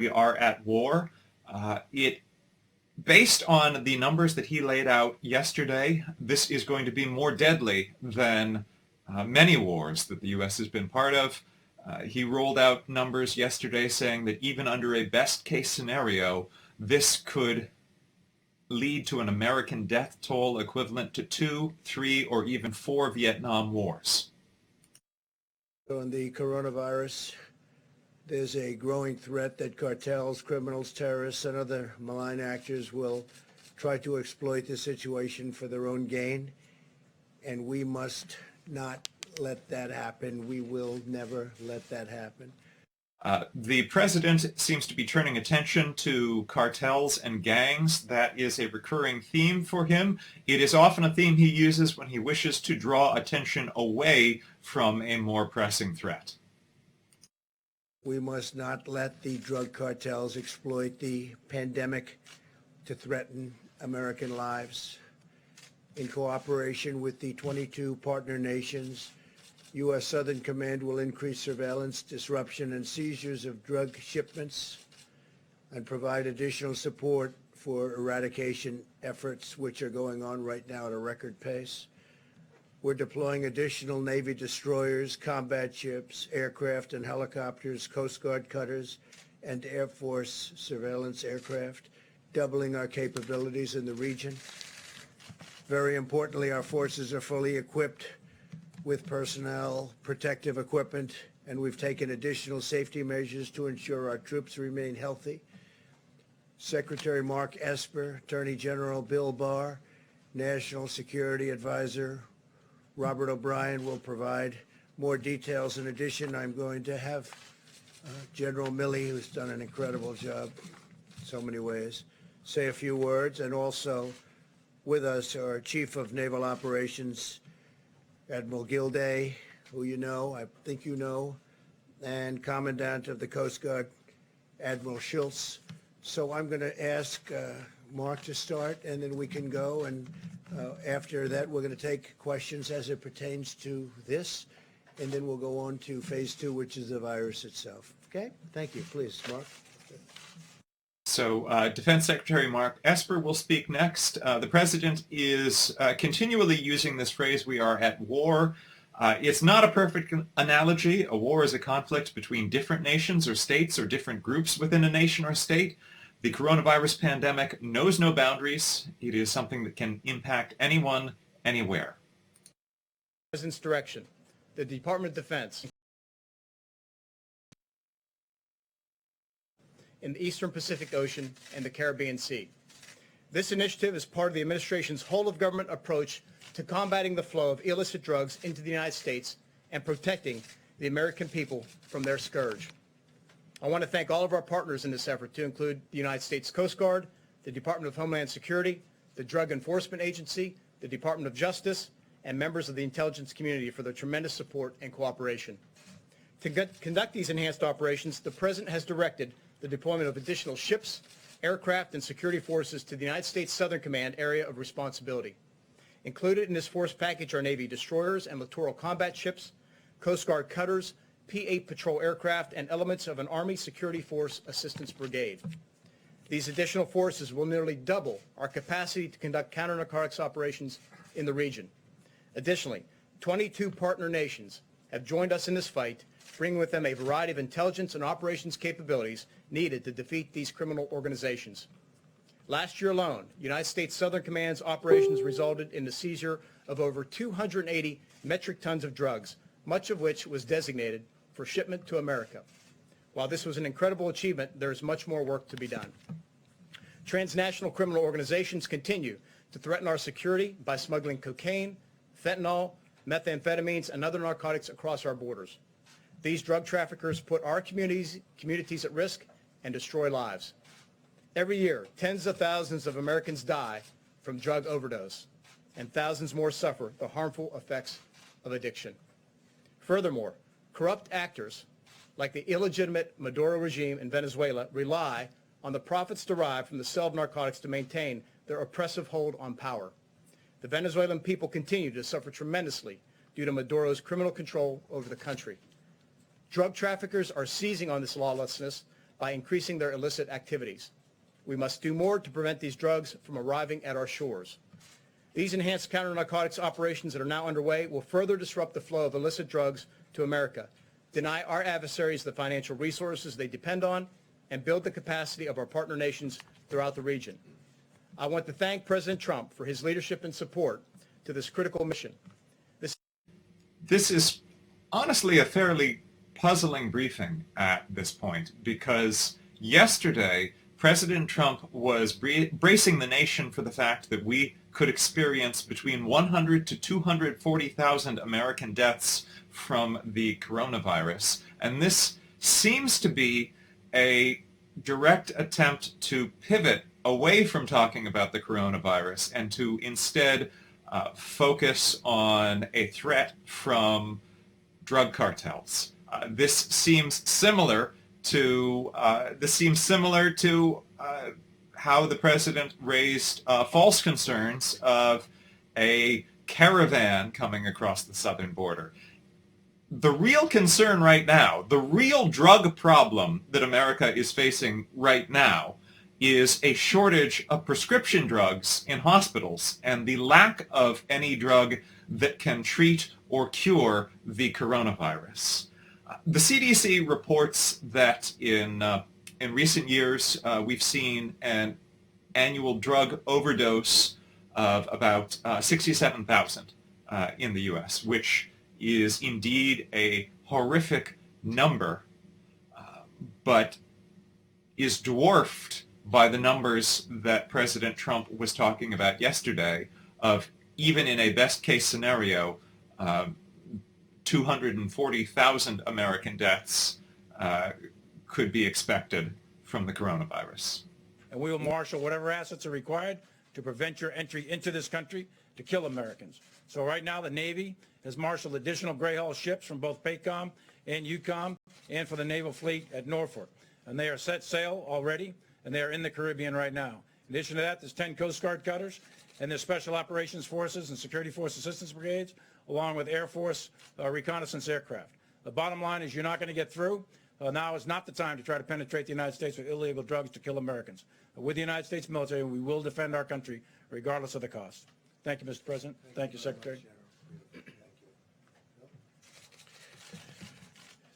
We are at war. Based on the numbers that he laid out yesterday, this is going to be more deadly than many wars that the U.S. has been part of. He rolled out numbers yesterday saying that even under a best-case scenario, this could lead to an American death toll equivalent to 2, 3, or even 4 Vietnam wars. On the coronavirus, there's a growing threat that cartels, criminals, terrorists, and other malign actors will try to exploit the situation for their own gain, and we must not let that happen. We will never let that happen. The president seems to be turning attention to cartels and gangs. That is a recurring theme for him. It is often a theme he uses when he wishes to draw attention away from a more pressing threat. We must not let the drug cartels exploit the pandemic to threaten American lives. In cooperation with the 22 partner nations, U.S. Southern Command will increase surveillance, disruption, and seizures of drug shipments and provide additional support for eradication efforts, which are going on right now at a record pace. We're deploying additional Navy destroyers, combat ships, aircraft and helicopters, Coast Guard cutters, and Air Force surveillance aircraft, doubling our capabilities in the region. Very importantly, our forces are fully equipped with personnel, protective equipment, and we've taken additional safety measures to ensure our troops remain healthy. Secretary Mark Esper, Attorney General Bill Barr, National Security Advisor Robert O'Brien will provide more details. In addition, I'm going to have General Milley, who's done an incredible job in so many ways, say a few words, and also with us our Chief of Naval Operations, Admiral Gilday, who you know, I think you know, and Commandant of the Coast Guard, Admiral Schultz. So I'm going to ask Mark to start, and then we can go, and after that we're going to take questions as it pertains to this, and then we'll go on to phase 2, which is the virus itself. Okay? Thank you. Please, Mark. So Defense Secretary Mark Esper will speak next. The President is continually using this phrase, we are at war. It's not a perfect analogy. A war is a conflict between different nations or states or different groups within a nation or state. The coronavirus pandemic knows no boundaries. It is something that can impact anyone, anywhere. President's direction, the Department of Defense in the Eastern Pacific Ocean and the Caribbean Sea. This initiative is part of the administration's whole-of-government approach to combating the flow of illicit drugs into the United States and protecting the American people from their scourge. I want to thank all of our partners in this effort, to include the United States Coast Guard, the Department of Homeland Security, the Drug Enforcement Agency, the Department of Justice, and members of the intelligence community for their tremendous support and cooperation. To conduct these enhanced operations, the President has directed the deployment of additional ships, aircraft, and security forces to the United States Southern Command area of responsibility. Included in this force package are Navy destroyers and littoral combat ships, Coast Guard cutters, P-8 patrol aircraft, and elements of an Army Security Force Assistance Brigade. These additional forces will nearly double our capacity to conduct counter-narcotics operations in the region. Additionally, 22 partner nations have joined us in this fight, bringing with them a variety of intelligence and operations capabilities needed to defeat these criminal organizations. Last year alone, United States Southern Command's operations resulted in the seizure of over 280 metric tons of drugs, much of which was designated for shipment to America. While this was an incredible achievement, there is much more work to be done. Transnational criminal organizations continue to threaten our security by smuggling cocaine, fentanyl, methamphetamines, and other narcotics across our borders. These drug traffickers put our communities at risk and destroy lives. Every year, tens of thousands of Americans die from drug overdose, and thousands more suffer the harmful effects of addiction. Furthermore, corrupt actors like the illegitimate Maduro regime in Venezuela rely on the profits derived from the sale of narcotics to maintain their oppressive hold on power. The Venezuelan people continue to suffer tremendously due to Maduro's criminal control over the country. Drug traffickers are seizing on this lawlessness by increasing their illicit activities. We must do more to prevent these drugs from arriving at our shores. These enhanced counter-narcotics operations that are now underway will further disrupt the flow of illicit drugs to America, deny our adversaries the financial resources they depend on, and build the capacity of our partner nations throughout the region. I want to thank President Trump for his leadership and support to this critical mission. This is honestly a fairly puzzling briefing at this point, because yesterday President Trump was bracing the nation for the fact that we could experience between 100 to 240,000 American deaths from the coronavirus. And this seems to be a direct attempt to pivot away from talking about the coronavirus and to instead focus on a threat from drug cartels. This seems similar to how the president raised false concerns of a caravan coming across the southern border. The real concern right now, the real drug problem that America is facing right now, is a shortage of prescription drugs in hospitals and the lack of any drug that can treat or cure the coronavirus. The CDC reports that in recent years we've seen an annual drug overdose of about 67,000 in the U.S., which is indeed a horrific number, but is dwarfed by the numbers that President Trump was talking about yesterday of, even in a best-case scenario, 240,000 American deaths could be expected from the coronavirus. And we will marshal whatever assets are required to prevent your entry into this country to kill Americans. So right now the Navy has marshaled additional Gray Hull ships from both PACOM and EUCOM and for the Naval Fleet at Norfolk. And they are set sail already, and they are in the Caribbean right now. In addition to that, there's 10 Coast Guard cutters, and there's Special Operations Forces and Security Force Assistance Brigades, along with Air Force reconnaissance aircraft. The bottom line is you're not going to get through. Now is not the time to try to penetrate the United States with illegal drugs to kill Americans. With the United States military, we will defend our country regardless of the cost. Thank you, Mr. President. Thank you, Secretary.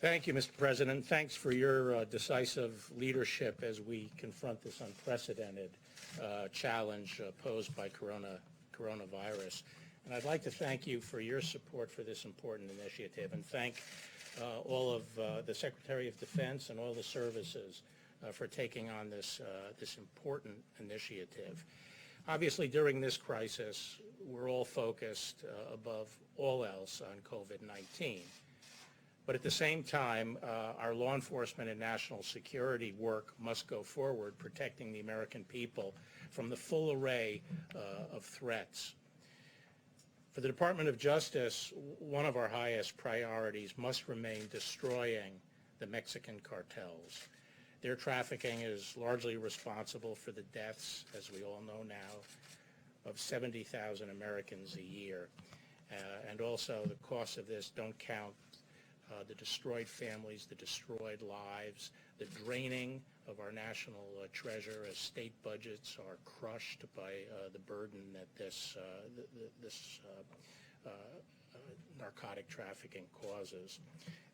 Thank you, Mr. President. Thanks for your decisive leadership as we confront this unprecedented challenge posed by coronavirus. And I'd like to thank you for your support for this important initiative, and thank all of the Secretary of Defense and all the services for taking on this important initiative. Obviously, during this crisis, we're all focused above all else on COVID-19. But at the same time, our law enforcement and national security work must go forward, protecting the American people from the full array of threats. For the Department of Justice, one of our highest priorities must remain destroying the Mexican cartels. Their trafficking is largely responsible for the deaths, as we all know now, of 70,000 Americans a year. And also the costs of this don't count the destroyed families, the destroyed lives, the draining of our national treasure as state budgets are crushed by the burden that this narcotic trafficking causes.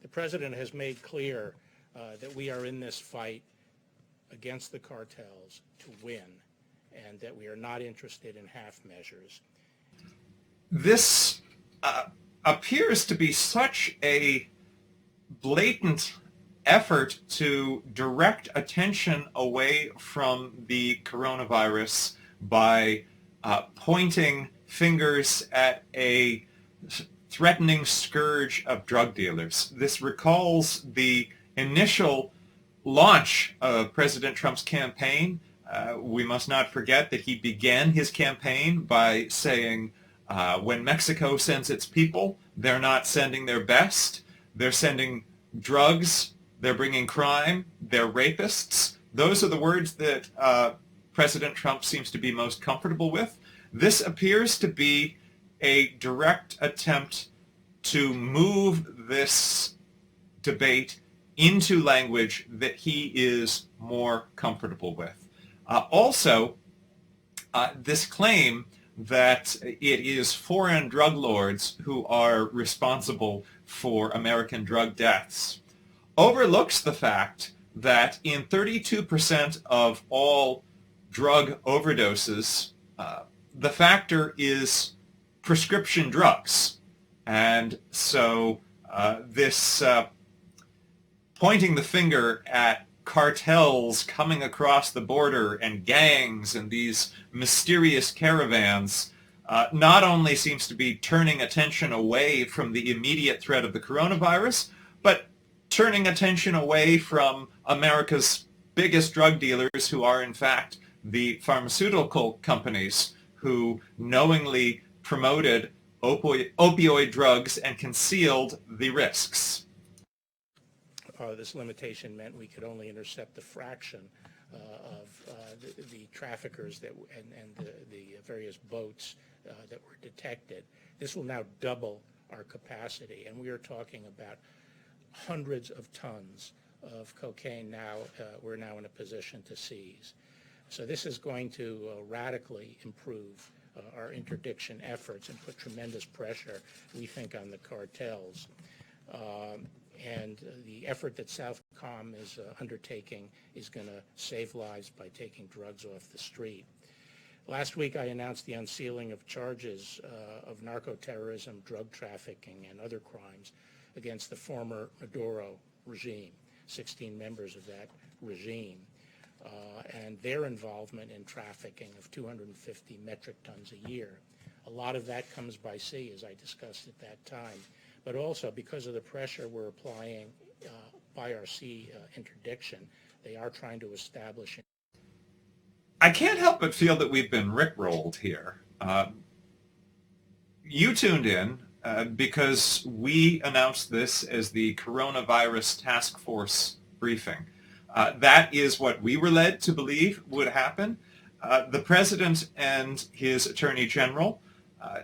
The President has made clear that we are in this fight against the cartels to win, and that we are not interested in half measures. This appears to be such a blatant effort to direct attention away from the coronavirus by pointing fingers at a threatening scourge of drug dealers. This recalls the initial launch of President Trump's campaign. We must not forget that he began his campaign by saying, when Mexico sends its people, they're not sending their best. They're sending drugs, they're bringing crime, they're rapists. Those are the words that President Trump seems to be most comfortable with. This appears to be a direct attempt to move this debate into language that he is more comfortable with. Also, this claim that it is foreign drug lords who are responsible for American drug deaths overlooks the fact that in 32% of all drug overdoses, the factor is prescription drugs. And so this pointing the finger at cartels coming across the border and gangs and these mysterious caravans not only seems to be turning attention away from the immediate threat of the coronavirus, but turning attention away from America's biggest drug dealers, who are in fact the pharmaceutical companies who knowingly promoted opioid drugs and concealed the risks. This limitation meant we could only intercept a fraction of the traffickers and the various boats that were detected. This will now double our capacity, and we are talking about hundreds of tons of cocaine now we're now in a position to seize. So this is going to radically improve our interdiction efforts and put tremendous pressure, we think, on the cartels. And the effort that Southcom is undertaking is going to save lives by taking drugs off the street. Last week, I announced the unsealing of charges of narco-terrorism, drug trafficking, and other crimes against the former Maduro regime, 16 members of that regime, and their involvement in trafficking of 250 metric tons a year. A lot of that comes by sea, as I discussed at that time, but also because of the pressure we're applying by our sea interdiction, they are trying to establish. I can't help but feel that we've been rickrolled here. You tuned in because we announced this as the Coronavirus Task Force briefing. That is what we were led to believe would happen. The President and his Attorney General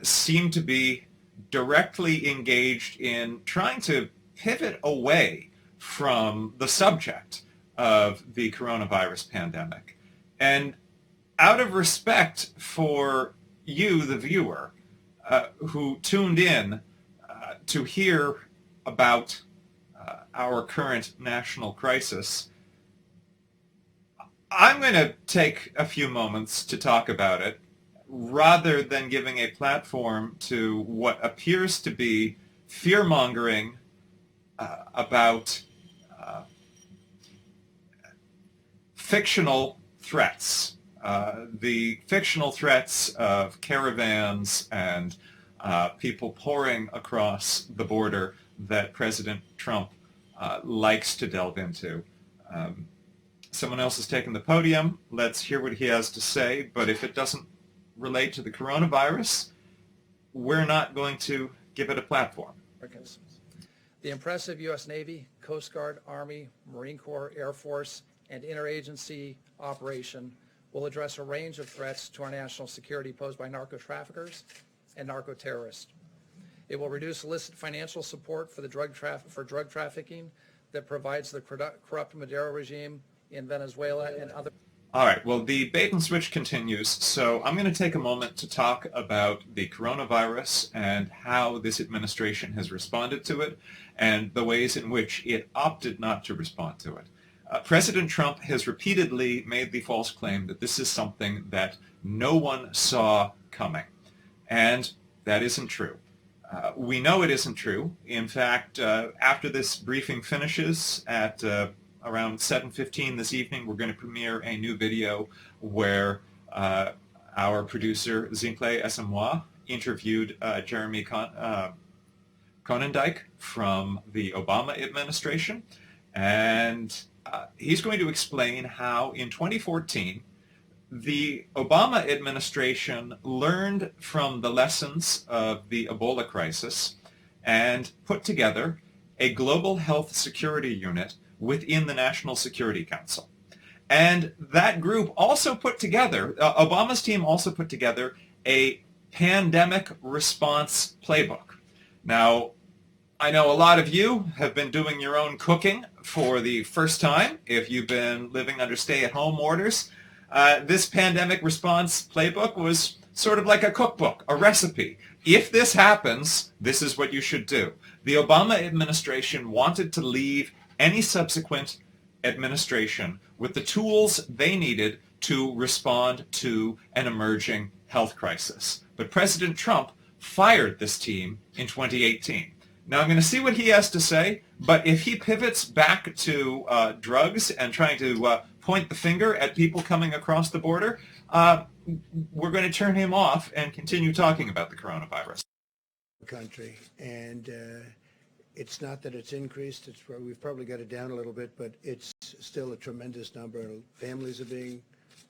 seem to be directly engaged in trying to pivot away from the subject of the coronavirus pandemic. And out of respect for you, the viewer, who tuned in to hear about our current national crisis, I'm going to take a few moments to talk about it, rather than giving a platform to what appears to be fear-mongering about fictional threats. The fictional threats of caravans and people pouring across the border that President Trump likes to delve into. Someone else has taken the podium. Let's hear what he has to say, but if it doesn't relate to the coronavirus, we're not going to give it a platform. The impressive U.S. Navy, Coast Guard, Army, Marine Corps, Air Force, and interagency operation will address a range of threats to our national security posed by narco-traffickers and narco-terrorists. It will reduce illicit financial support for drug trafficking that provides the corrupt Maduro regime in Venezuela and other. All right, well, the bait and switch continues, so I'm going to take a moment to talk about the coronavirus and how this administration has responded to it and the ways in which it opted not to respond to it. President Trump has repeatedly made the false claim that this is something that no one saw coming, and that isn't true. We know it isn't true. In fact, after this briefing finishes at around 7:15 this evening, we're going to premiere a new video where our producer, Zincle Esamoah, interviewed Jeremy Konendijk from the Obama administration. And he's going to explain how in 2014, the Obama administration learned from the lessons of the Ebola crisis and put together a global health security unit within the National Security Council. And that group also put together, Obama's team also put together a pandemic response playbook. Now, I know a lot of you have been doing your own cooking for the first time, if you've been living under stay-at-home orders, this pandemic response playbook was sort of like a cookbook, a recipe. If this happens, this is what you should do. The Obama administration wanted to leave any subsequent administration with the tools they needed to respond to an emerging health crisis. But President Trump fired this team in 2018. Now I'm going to see what he has to say, but if he pivots back to drugs and trying to point the finger at people coming across the border, we're going to turn him off and continue talking about the coronavirus. Country, and it's not that it's increased. We've probably got it down a little bit, but it's still a tremendous number. Families are being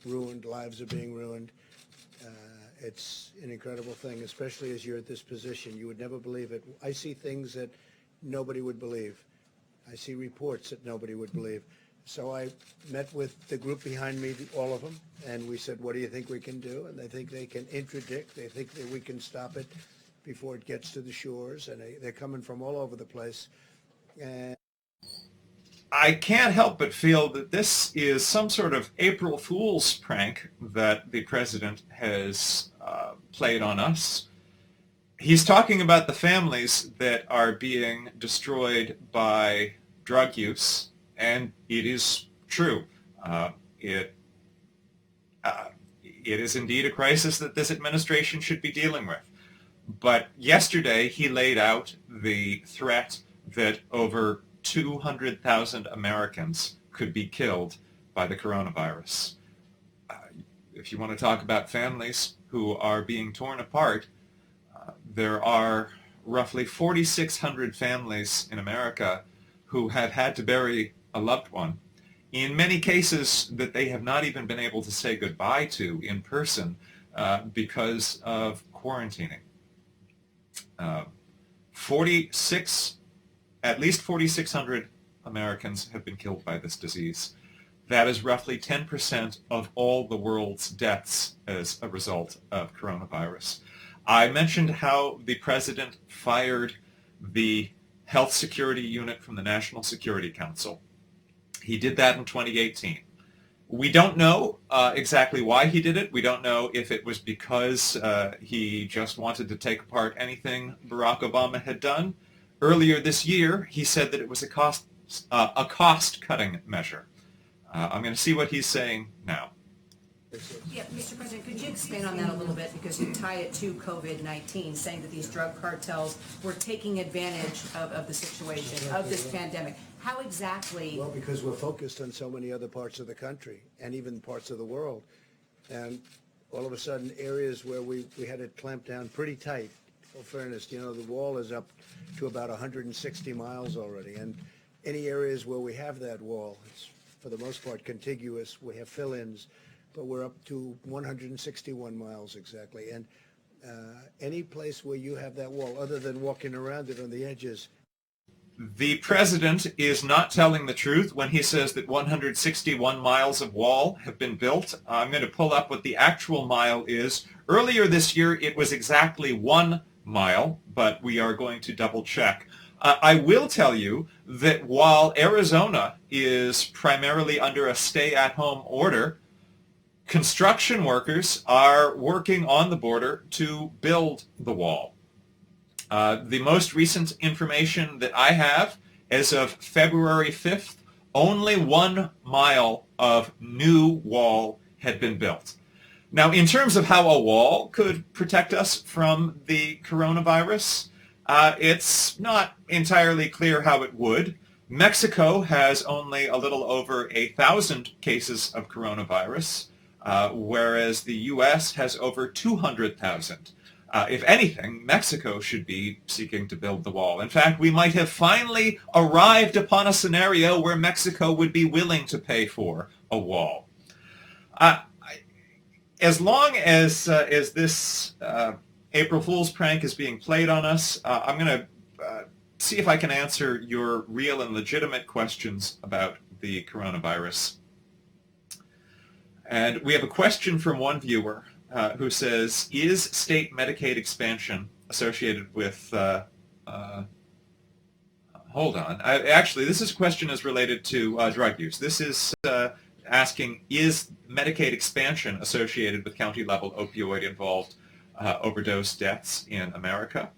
ruined, lives are being ruined. It's an incredible thing, especially as you're at this position. You would never believe it. I see things that nobody would believe. I see reports that nobody would believe. So I met with the group behind me, all of them, and we said, what do you think we can do? And they think they can interdict. They think that we can stop it before it gets to the shores, and they're coming from all over the place. And I can't help but feel that this is some sort of April Fool's prank that the president has played on us. He's talking about the families that are being destroyed by drug use, and it is true. It is indeed a crisis that this administration should be dealing with. But yesterday he laid out the threat that over 200,000 Americans could be killed by the coronavirus. If you want to talk about families who are being torn apart, there are roughly 4,600 families in America who have had to bury a loved one. In many cases that they have not even been able to say goodbye to in person because of quarantining. At least 4,600 Americans have been killed by this disease. That is roughly 10% of all the world's deaths as a result of coronavirus. I mentioned how the president fired the health security unit from the National Security Council. He did that in 2018. We don't know exactly why he did it. We don't know if it was because he just wanted to take apart anything Barack Obama had done. Earlier this year, he said that it was a cost-cutting measure. I'm going to see what he's saying now. Yeah, Mr. President, could you expand on that a little bit, because you tie it to COVID-19, saying that these drug cartels were taking advantage of the situation, of this pandemic. How exactly? well, because we're focused on so many other parts of the country and even parts of the world. And all of a sudden, areas where we had it clamped down pretty tight. In fairness, the wall is up to about 160 miles already. And any areas where we have that wall, it's for the most part contiguous. We have fill-ins, but we're up to 161 miles exactly. And any place where you have that wall, other than walking around it on the edges. The president is not telling the truth when he says that 161 miles of wall have been built. I'm going to pull up what the actual mile is. Earlier this year, it was exactly 1 mile, but we are going to double check. I will tell you that while Arizona is primarily under a stay-at-home order, construction workers are working on the border to build the wall. The most recent information that I have, as of February 5th, only 1 mile of new wall had been built. Now, in terms of how a wall could protect us from the coronavirus, it's not entirely clear how it would. Mexico has only a little over 1,000 cases of coronavirus, whereas the U.S. has over 200,000. If anything, Mexico should be seeking to build the wall. In fact, we might have finally arrived upon a scenario where Mexico would be willing to pay for a wall. As long as this April Fool's prank is being played on us, I'm going to see if I can answer your real and legitimate questions about the coronavirus. And we have a question from one viewer who says, is state Medicaid expansion associated with Hold on. Actually, this question is related to drug use. This is asking, is Medicaid expansion associated with county-level opioid-involved overdose deaths in America?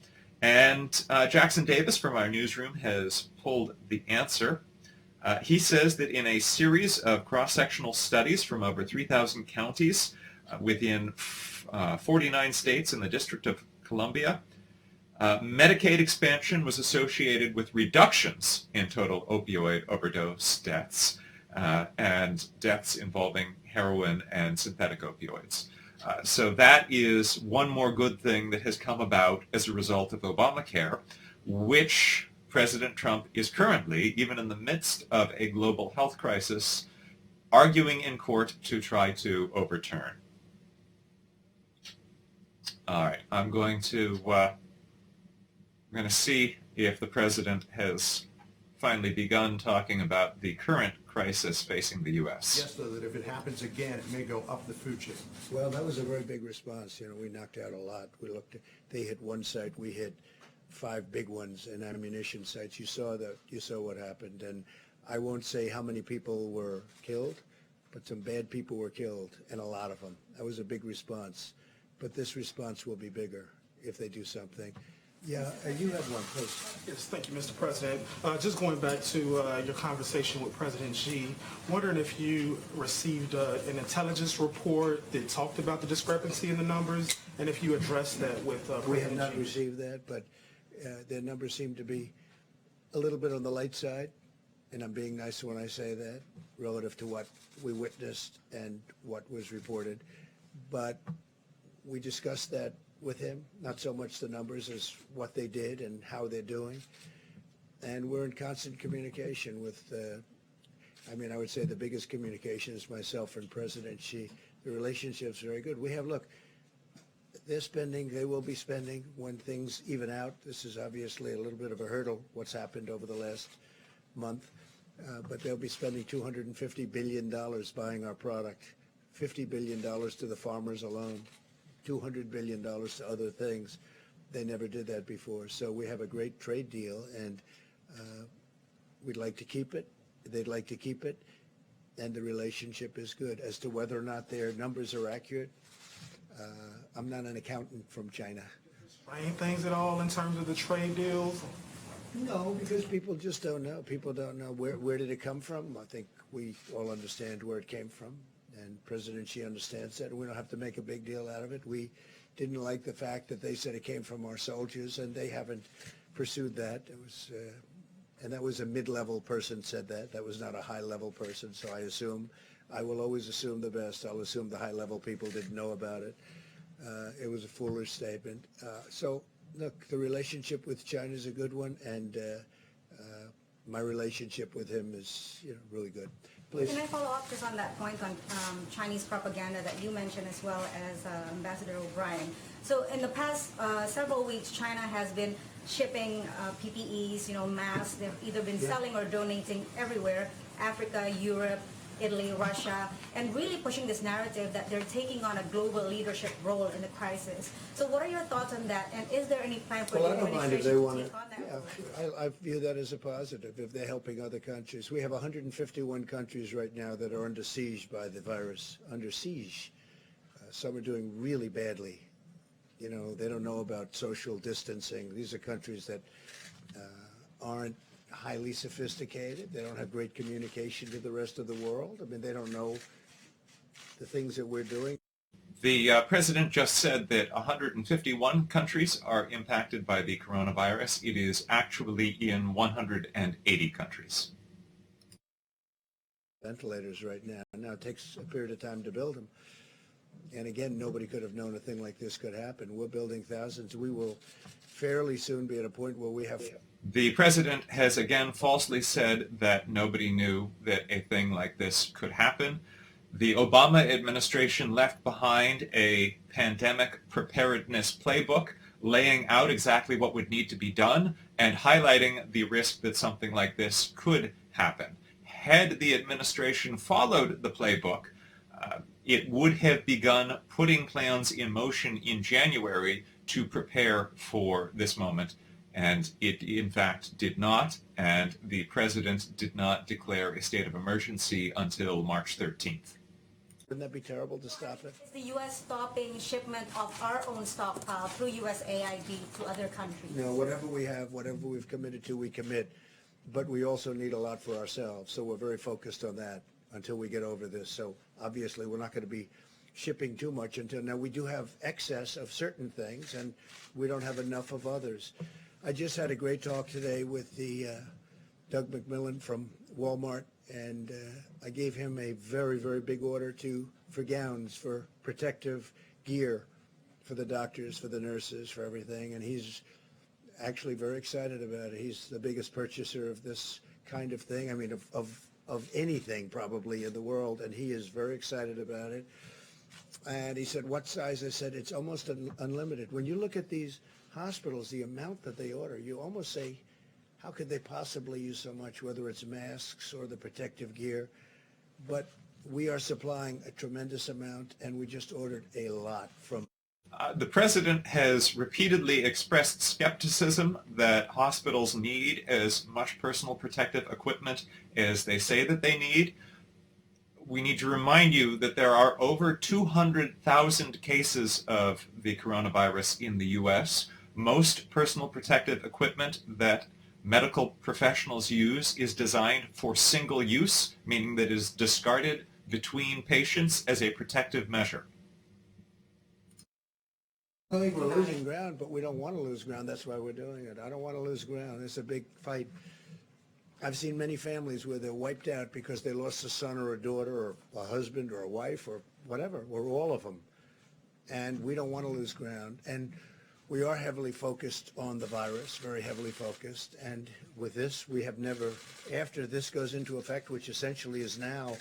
And Jackson Davis from our newsroom has pulled the answer. He says that in a series of cross-sectional studies from over 3,000 counties within 49 states in the District of Columbia, Medicaid expansion was associated with reductions in total opioid overdose deaths and deaths involving heroin and synthetic opioids. So that is one more good thing that has come about as a result of Obamacare, which President Trump is currently, even in the midst of a global health crisis, arguing in court to try to overturn. All right, I'm going to see if the president has finally begun talking about the current crisis facing the U.S. Yes, though, that if it happens again, it may go up the food chain. Well, that was a very big response. You know, we knocked out a lot. We looked at, they hit one site, we hit 5 big ones in ammunition sites. You saw what happened, and I won't say how many people were killed, but some bad people were killed, and a lot of them. That was a big response, but this response will be bigger if they do something. Yeah, you have one, please. Yes, thank you, Mr. President. Just going back to your conversation with President Xi, wondering if you received an intelligence report that talked about the discrepancy in the numbers, and if you addressed that with President We have not Xi. received that, but their numbers seem to be a little bit on the light side, and I'm being nice when I say that, relative to what we witnessed and what was reported. But we discussed that with him, not so much the numbers as what they did and how they're doing. And we're in constant communication with, I would say the biggest communication is myself and President Xi. The relationship's very good. We have, look, they're spending, they will be spending when things even out. This is obviously a little bit of a hurdle, what's happened over the last month. But they'll be spending $250 billion buying our product, $50 billion to the farmers alone, $200 billion to other things. They never did that before. So we have a great trade deal, and we'd like to keep it. They'd like to keep it, and the relationship is good. As to whether or not their numbers are accurate, I'm not an accountant from China. Explain things at all in terms of the trade deals? No, because people just don't know. People don't know where did it come from. I think we all understand where it came from, and President Xi understands that, and we don't have to make a big deal out of it. We didn't like the fact that they said it came from our soldiers, and they haven't pursued that. It was, and that was a mid-level person said that. That was not a high-level person, so I will always assume the best. I'll assume the high-level people didn't know about it. It was a foolish statement. So, look, the relationship with China is a good one, and my relationship with him is, really good. Please. Can I follow up just on that point on Chinese propaganda that you mentioned as well as Ambassador O'Brien? So in the past several weeks, China has been shipping PPEs, masks. They've either been selling or donating everywhere, Africa, Europe, Italy, Russia, and really pushing this narrative that they're taking on a global leadership role in the crisis. So what are your thoughts on that? And is there any plan for the administration to take on that role? I view that as a positive if they're helping other countries. We have 151 countries right now that are under siege by the virus, under siege. Some are doing really badly. They don't know about social distancing. These are countries that aren't highly sophisticated. They don't have great communication to the rest of the world. They don't know the things that we're doing. The president just said that 151 countries are impacted by the coronavirus. It is actually in 180 countries. Ventilators right now. Now it takes a period of time to build them. And again, nobody could have known a thing like this could happen. We're building thousands. We will fairly soon be at a point where we have... The president has again falsely said that nobody knew that a thing like this could happen. The Obama administration left behind a pandemic preparedness playbook laying out exactly what would need to be done and highlighting the risk that something like this could happen. Had the administration followed the playbook, it would have begun putting plans in motion in January to prepare for this moment. And it, in fact, did not, and the president did not declare a state of emergency until March 13th. Wouldn't that be terrible to stop it? Is the U.S. stopping shipment of our own stockpile through USAID to other countries? No, whatever we have, whatever we've committed to, we commit. But we also need a lot for ourselves, so we're very focused on that until we get over this. So obviously, we're not going to be shipping too much until now. We do have excess of certain things, and we don't have enough of others. I just had a great talk today with the Doug McMillan from Walmart, and I gave him a very, very big order for gowns, for protective gear, for the doctors, for the nurses, for everything, and he's actually very excited about it. He's the biggest purchaser of this kind of thing, I mean, of anything probably in the world, and he is very excited about it. And he said, what size? I said, it's almost unlimited. When you look at these hospitals, the amount that they order, you almost say, how could they possibly use so much, whether it's masks or the protective gear? But we are supplying a tremendous amount, and we just ordered a lot from. The president has repeatedly expressed skepticism that hospitals need as much personal protective equipment as they say that they need. We need to remind you that there are over 200,000 cases of the coronavirus in the U.S. Most personal protective equipment that medical professionals use is designed for single use, meaning that it is discarded between patients as a protective measure. I think we're losing ground, but we don't want to lose ground. That's why we're doing it. I don't want to lose ground. It's a big fight. I've seen many families where they're wiped out because they lost a son or a daughter or a husband or a wife or whatever, or all of them. And we don't want to lose ground. And we are heavily focused on the virus, very heavily focused. And with this, we have never, after this goes into effect, which essentially is now,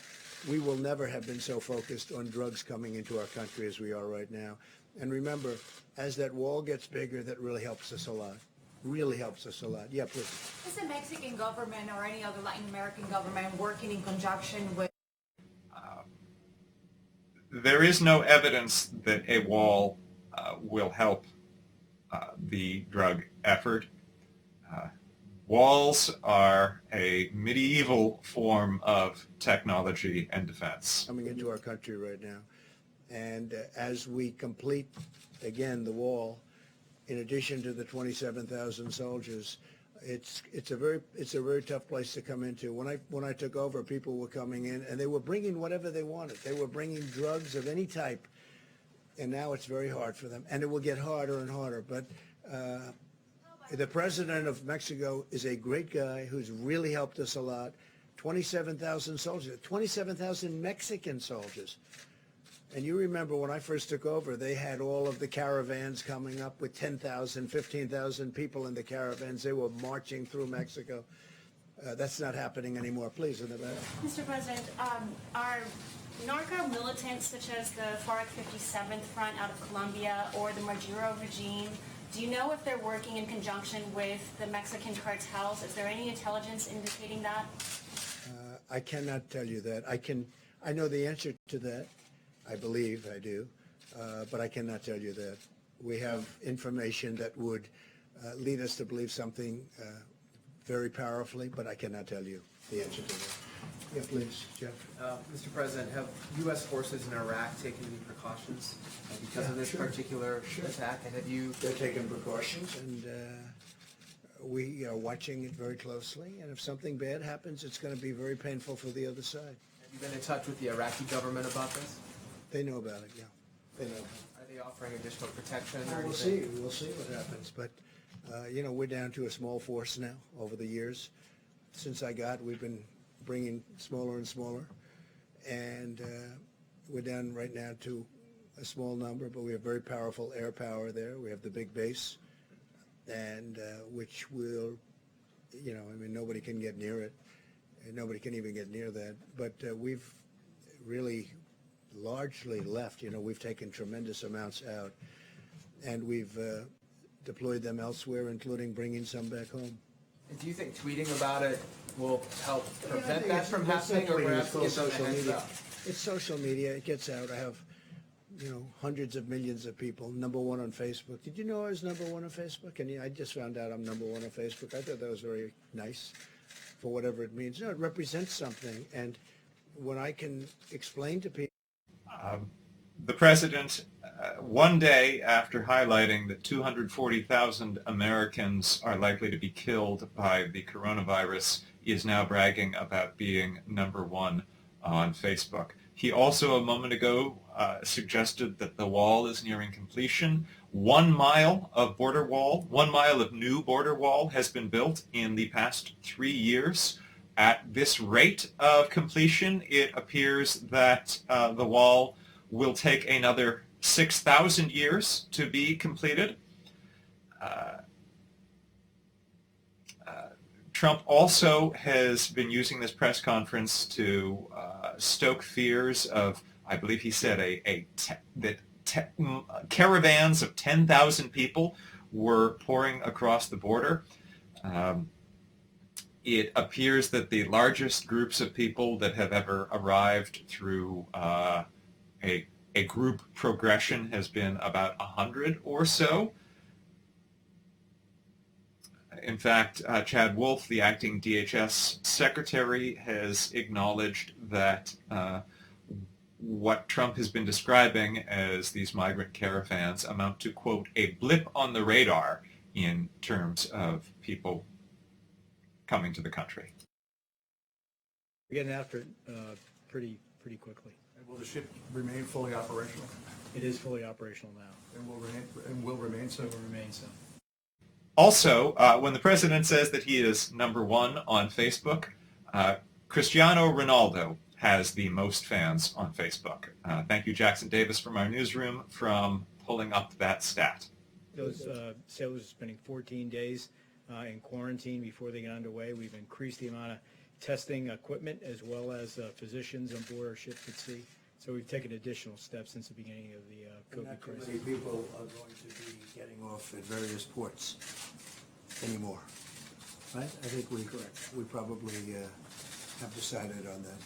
we will never have been so focused on drugs coming into our country as we are right now. And remember, as that wall gets bigger, that really helps us a lot. Really helps us a lot. Yeah, please. Is the Mexican government or any other Latin American government working in conjunction with? There is no evidence that a wall will help the drug effort. Walls are a medieval form of technology and defense. Coming into our country right now. And as we complete, again, the wall, in addition to the 27,000 soldiers, it's a very tough place to come into. When I took over, people were coming in and they were bringing whatever they wanted. They were bringing drugs of any type, and now it's very hard for them, and it will get harder and harder. But the president of Mexico is a great guy who's really helped us a lot. 27,000 soldiers, 27,000 Mexican soldiers. And you remember when I first took over, they had all of the caravans coming up with 10,000, 15,000 people in the caravans. They were marching through Mexico. That's not happening anymore. Please, in the back. Mr. President, are narco militants such as the FARC 57th Front out of Colombia or the Maduro regime, do you know if they're working in conjunction with the Mexican cartels? Is there any intelligence indicating that? I cannot tell you that. I know the answer to that. I believe I do, but I cannot tell you that. We have information that would lead us to believe something very powerfully, but I cannot tell you the answer to that. Yeah, please, Jeff. Mr. President, have U.S. forces in Iraq taken any precautions because of this particular attack? And have you? They're taking precautions, and we are watching it very closely. And if something bad happens, it's going to be very painful for the other side. Have you been in touch with the Iraqi government about this? They know about it, yeah. They know. Are they offering additional protection or We'll see. We'll see what happens. But, we're down to a small force now over the years. Since we've been bringing smaller and smaller. And we're down right now to a small number, but we have very powerful air power there. We have the big base, and which will, nobody can get near it. And nobody can even get near that. But we've really largely left. We've taken tremendous amounts out, and we've deployed them elsewhere, including bringing some back home. And do you think tweeting about it will help prevent that from happening, or perhaps give them a heads up? It's social media. It gets out. I have hundreds of millions of people, number one on Facebook. Did you know I was number one on Facebook? And I just found out I'm number one on Facebook. I thought that was very nice for whatever it means. No, it represents something. And when I can explain to people... The president, one day after highlighting that 240,000 Americans are likely to be killed by the coronavirus, is now bragging about being number one on Facebook. He also, a moment ago, suggested that the wall is nearing completion. 1 mile of border wall, 1 mile of new border wall has been built in the past 3 years. At this rate of completion, it appears that the wall will take another 6,000 years to be completed. Trump also has been using this press conference to stoke fears of, I believe he said, caravans of 10,000 people were pouring across the border. It appears that the largest groups of people that have ever arrived through a group progression has been about 100 or so. In fact, Chad Wolf, the acting DHS secretary, has acknowledged that what Trump has been describing as these migrant caravans amount to, quote, a blip on the radar in terms of people coming to the country. We're getting after it pretty quickly. And will the ship remain fully operational? It is fully operational now. And will remain so? It will remain so. Also, when the president says that he is number one on Facebook, Cristiano Ronaldo has the most fans on Facebook. Thank you, Jackson Davis from our newsroom, from pulling up that stat. Those sailors are spending 14 days in quarantine before they get underway. We've increased the amount of testing equipment as well as physicians on board our ships at sea. So we've taken additional steps since the beginning of the COVID crisis. Not too many people are going to be getting off at various ports anymore, right? I think we probably have decided on that.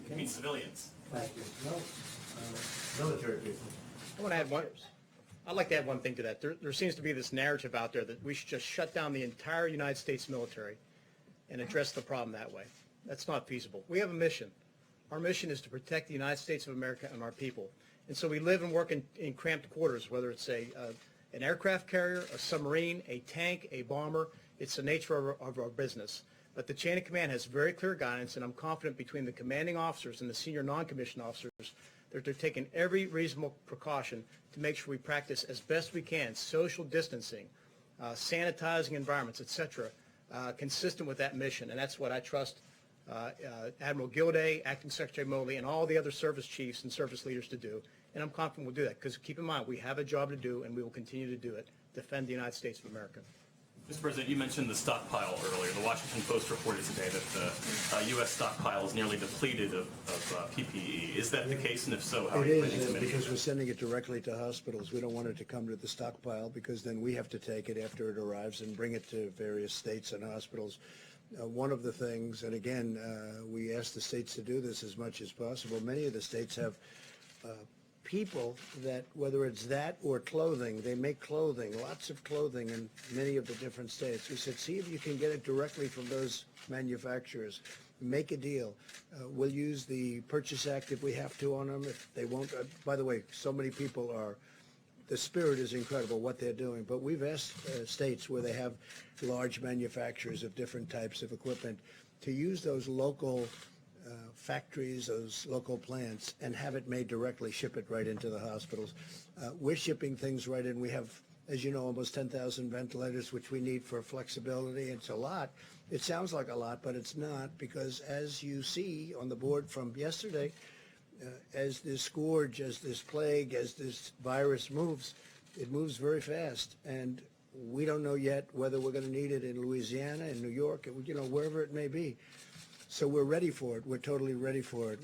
You mean civilians? Thank you. No, military people. I'd like to add one thing to that. There seems to be this narrative out there that we should just shut down the entire United States military and address the problem that way. That's not feasible. We have a mission. Our mission is to protect the United States of America and our people. And so we live and work in cramped quarters, whether it's an aircraft carrier, a submarine, a tank, a bomber. It's the nature of our business. But the chain of command has very clear guidance, and I'm confident between the commanding officers and the senior non-commissioned officers that they're taking every reasonable precaution to make sure we practice as best we can social distancing, sanitizing environments, etc., consistent with that mission. And that's what I trust Admiral Gilday, Acting Secretary Mobley, and all the other service chiefs and service leaders to do. And I'm confident we'll do that, because keep in mind, we have a job to do, and we will continue to do it, defend the United States of America. Mr. President, you mentioned the stockpile earlier. The Washington Post reported today that the U.S. stockpile is nearly depleted of PPE. Is that the case? And if so, how are you planning to mitigate because that? we're sending it directly to hospitals. We don't want it to come to the stockpile, because then we have to take it after it arrives and bring it to various states and hospitals. One of the things, and again, we ask the states to do this as much as possible. Many of the states have people that, whether it's that or clothing, they make clothing, lots of clothing in many of the different states. We said, see if you can get it directly from those manufacturers. Make a deal. We'll use the Purchase Act if we have to on them. If they won't, by the way, so many people are, the spirit is incredible what they're doing. But we've asked states where they have large manufacturers of different types of equipment to use those local factories, those local plants, and have it made directly, ship it right into the hospitals. We're shipping things right in. We have, as you know, almost 10,000 ventilators, which we need for flexibility. It's a lot. It sounds like a lot, but it's not, because as you see on the board from yesterday, as this scourge, as this plague, as this virus moves, it moves very fast. And we don't know yet whether we're going to need it in Louisiana, in New York, wherever it may be. So we're ready for it. We're totally ready for it.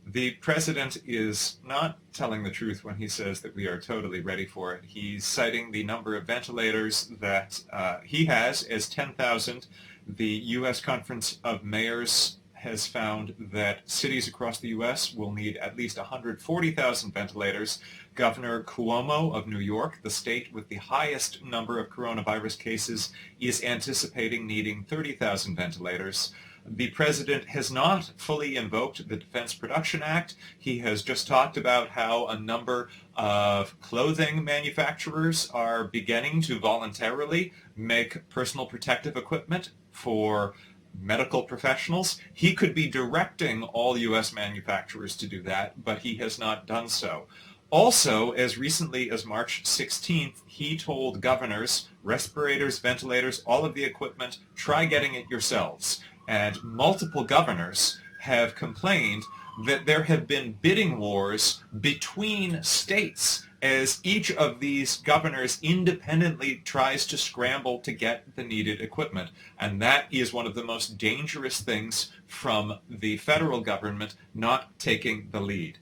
The president is not telling the truth when he says that we are totally ready for it. He's citing the number of ventilators that he has as 10,000. The U.S. Conference of Mayors has found that cities across the U.S. will need at least 140,000 ventilators. Governor Cuomo of New York, the state with the highest number of coronavirus cases, is anticipating needing 30,000 ventilators. The president has not fully invoked the Defense Production Act. He has just talked about how a number of clothing manufacturers are beginning to voluntarily make personal protective equipment for medical professionals. He could be directing all U.S. manufacturers to do that, but he has not done so. Also, as recently as March 16th, he told governors, respirators, ventilators, all of the equipment, try getting it yourselves. And multiple governors have complained that there have been bidding wars between states as each of these governors independently tries to scramble to get the needed equipment. And that is one of the most dangerous things from the federal government not taking the lead.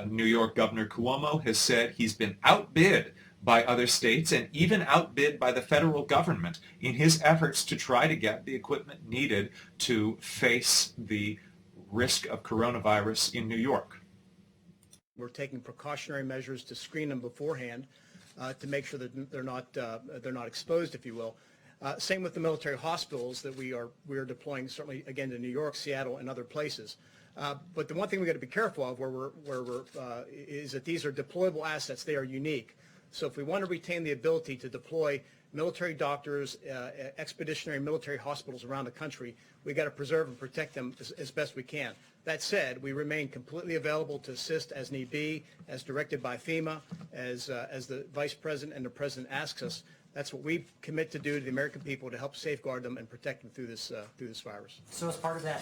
New York Governor Cuomo has said he's been outbid by other states and even outbid by the federal government in his efforts to try to get the equipment needed to face the risk of coronavirus in New York. We're taking precautionary measures to screen them beforehand to make sure that they're not exposed, if you will. Same with the military hospitals that we are deploying, certainly again to New York, Seattle, and other places. But the one thing we got to be careful of is that these are deployable assets. They are unique. So if we want to retain the ability to deploy military doctors, expeditionary military hospitals around the country, we got to preserve and protect them as best we can. That said, we remain completely available to assist as need be, as directed by FEMA, as the Vice President and the President asks us. That's what we commit to do to the American people to help safeguard them and protect them through this virus. So as part of that,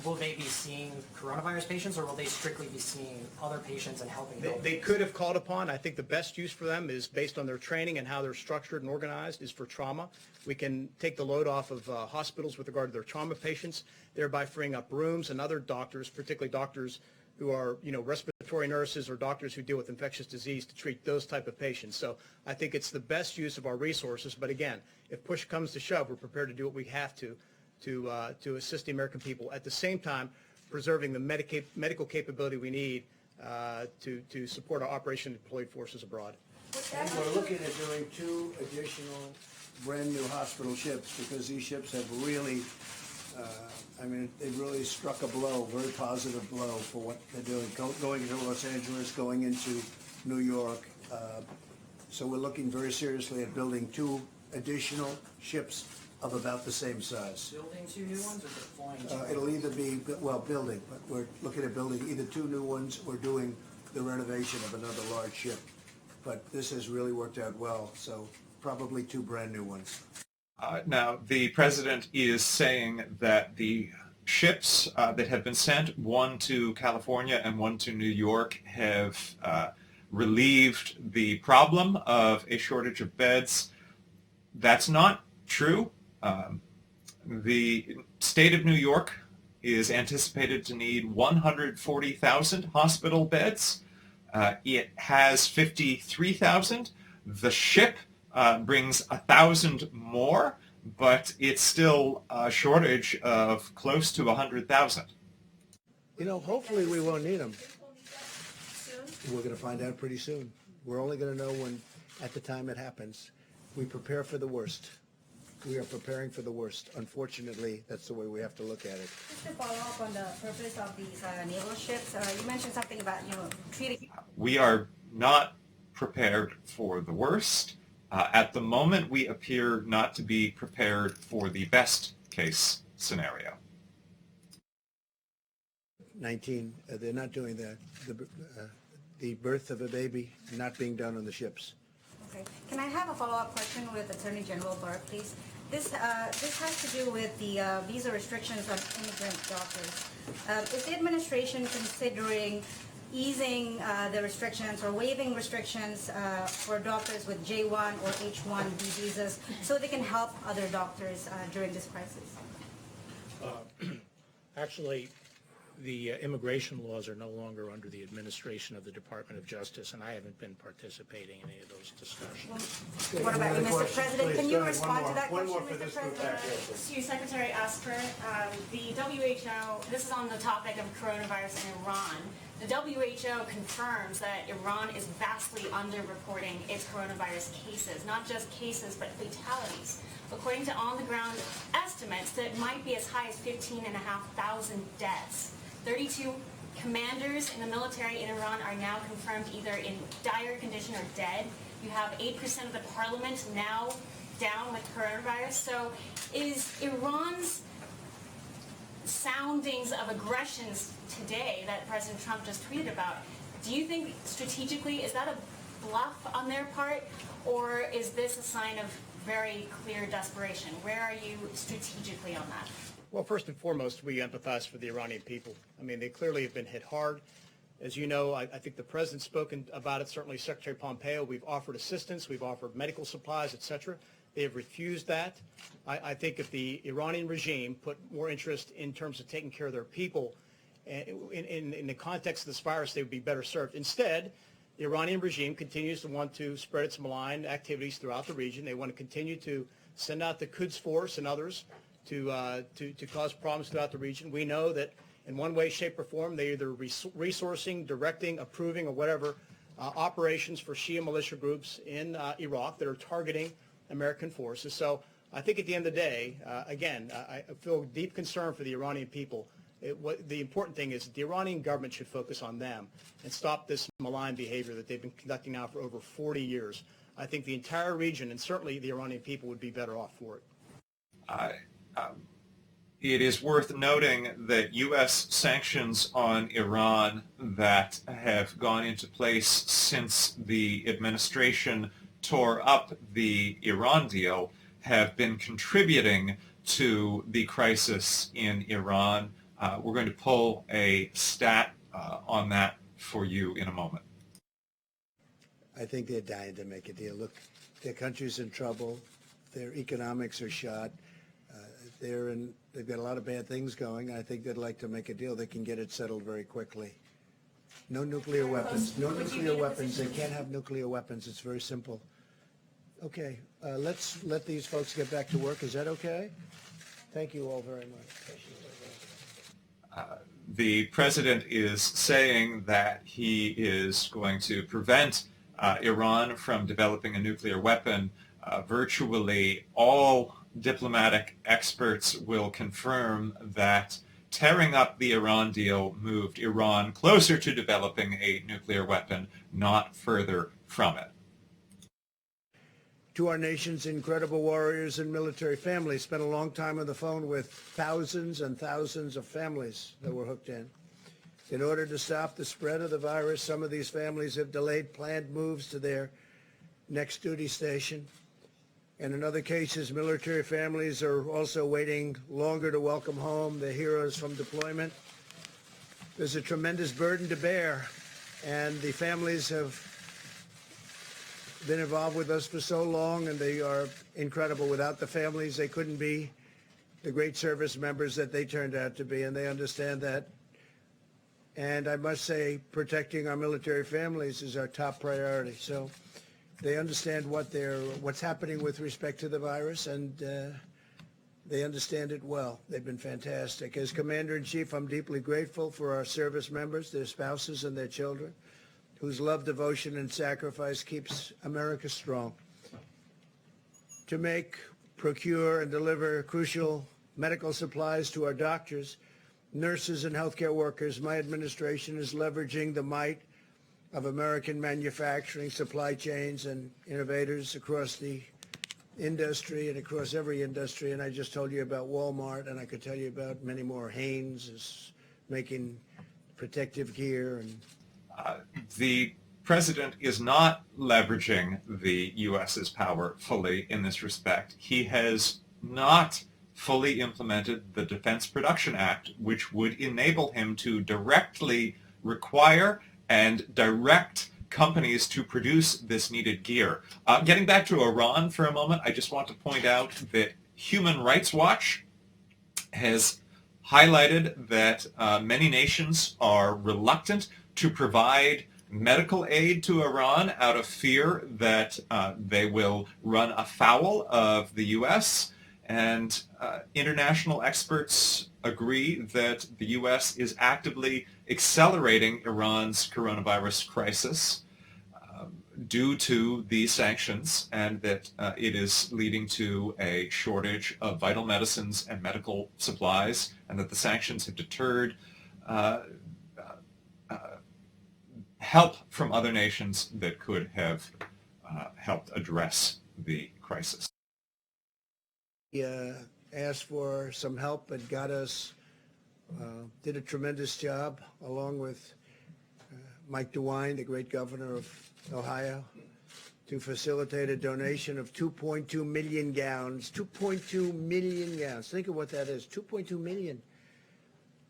will they be seeing coronavirus patients, or will they strictly be seeing other patients and helping them? They could have called upon. I think the best use for them is based on their training and how they're structured and organized is for trauma. We can take the load off of hospitals with regard to their trauma patients, thereby freeing up rooms, and other doctors, particularly doctors who are, respiratory nurses or doctors who deal with infectious disease, to treat those type of patients. So I think it's the best use of our resources. But again, if push comes to shove, we're prepared to do what we have to assist the American people, at the same time preserving the medical capability we need to support our operation deployed forces abroad. And we're looking at doing 2 additional brand new hospital ships, because these ships have really, they've really struck a blow, very positive blow for what they're doing, going into Los Angeles, going into New York. So we're looking very seriously at building 2 additional ships of about the same size. Building 2 new ones or deploying 2? It'll either be, building, but we're looking at building either 2 new ones or doing the renovation of another large ship. But this has really worked out well, so probably 2 brand new ones. Now, the president is saying that the ships that have been sent, one to California and one to New York, have relieved the problem of a shortage of beds. That's not true. The state of New York is anticipated to need 140,000 hospital beds. It has 53,000. The ship brings 1,000 more, but it's still a shortage of close to 100,000. Hopefully we won't need them. We're going to find out pretty soon. We're only going to know at the time it happens. We prepare for the worst. We are preparing for the worst. Unfortunately, that's the way we have to look at it. Just to follow up on the purpose of these naval ships, you mentioned something about, treating... We are not prepared for the worst. At the moment, we appear not to be prepared for the best case scenario. 19, they're not doing that. The birth of a baby not being done on the ships. Okay. Can I have a follow-up question with Attorney General Barr, please? This has to do with the visa restrictions on immigrant doctors. Is the administration considering easing the restrictions or waiving restrictions for doctors with J1 or H1B visas so they can help other doctors during this crisis? Actually, the immigration laws are no longer under the administration of the Department of Justice, and I haven't been participating in any of those discussions. What about you, Mr. President? Can you respond to that One question, more for Mr. this group President? back here. To Secretary Esper, the WHO, this is on the topic of coronavirus in Iran. The WHO confirms that Iran is vastly underreporting its coronavirus cases, not just cases, but fatalities. According to on-the-ground estimates, that might be as high as 15,500 deaths. 32 commanders in the military in Iran are now confirmed either in dire condition or dead. You have 8% of the parliament now down with coronavirus. So is Iran's soundings of aggressions today that President Trump just tweeted about, do you think strategically, is that a bluff on their part, or is this a sign of very clear desperation? Where are you strategically on that? Well, first and foremost, we empathize for the Iranian people. I mean, they clearly have been hit hard. As you know, I think the president's spoken about it, certainly Secretary Pompeo. We've offered assistance, we've offered medical supplies, et cetera. They have refused that. I think if the Iranian regime put more interest in terms of taking care of their people in the context of this virus, they would be better served. Instead, the Iranian regime continues to want to spread its malign activities throughout the region. They want to continue to send out the Quds Force and others to cause problems throughout the region. We know that in one way, shape, or form, they're either resourcing, directing, approving, or whatever operations for Shia militia groups in Iraq that are targeting American forces. So I think at the end of the day, again, I feel deep concern for the Iranian people. The important thing is the Iranian government should focus on them and stop this malign behavior that they've been conducting now for over 40 years. I think the entire region, and certainly the Iranian people, would be better off for it. It is worth noting that U.S. sanctions on Iran that have gone into place since the administration tore up the Iran deal have been contributing to the crisis in Iran. We're going to pull a stat on that for you in a moment. I think they're dying to make a deal. Look, their country's in trouble. Their economics are shot. They've got a lot of bad things going. I think they'd like to make a deal. They can get it settled very quickly. No nuclear weapons. No nuclear weapons. They can't have nuclear weapons. It's very simple. Okay, let's let these folks get back to work. Is that okay? Thank you all very much. The president is saying that he is going to prevent Iran from developing a nuclear weapon. Virtually all diplomatic experts will confirm that tearing up the Iran deal moved Iran closer to developing a nuclear weapon, not further from it. To our nation's incredible warriors and military families, spent a long time on the phone with thousands and thousands of families that were hooked in. In order to stop the spread of the virus, some of these families have delayed planned moves to their next duty station. And in other cases, military families are also waiting longer to welcome home their heroes from deployment. There's a tremendous burden to bear, and the families have been involved with us for so long, and they are incredible. Without the families, they couldn't be the great service members that they turned out to be, and they understand that. And I must say, protecting our military families is our top priority. So they understand what's happening with respect to the virus, and they understand it well. They've been fantastic. As Commander-in-Chief, I'm deeply grateful for our service members, their spouses, and their children, whose love, devotion, and sacrifice keeps America strong. To make, procure, and deliver crucial medical supplies to our doctors, nurses, and healthcare workers, my administration is leveraging the might of American manufacturing, supply chains, and innovators across the industry and across every industry. And I just told you about Walmart, and I could tell you about many more. Hanes is making protective gear. And the president is not leveraging the U.S.'s power fully in this respect. He has not fully implemented the Defense Production Act, which would enable him to directly require and direct companies to produce this needed gear. Getting back to Iran for a moment, I just want to point out that Human Rights Watch has highlighted that many nations are reluctant to provide medical aid to Iran out of fear that they will run afoul of the U.S. And international experts agree that the U.S. is actively accelerating Iran's coronavirus crisis due to these sanctions, and that it is leading to a shortage of vital medicines and medical supplies, and that the sanctions have deterred help from other nations that could have helped address the crisis. He asked for some help and got us, did a tremendous job, along with Mike DeWine, the great governor of Ohio, to facilitate a donation of 2.2 million gowns. 2.2 million gowns. Think of what that is, 2.2 million,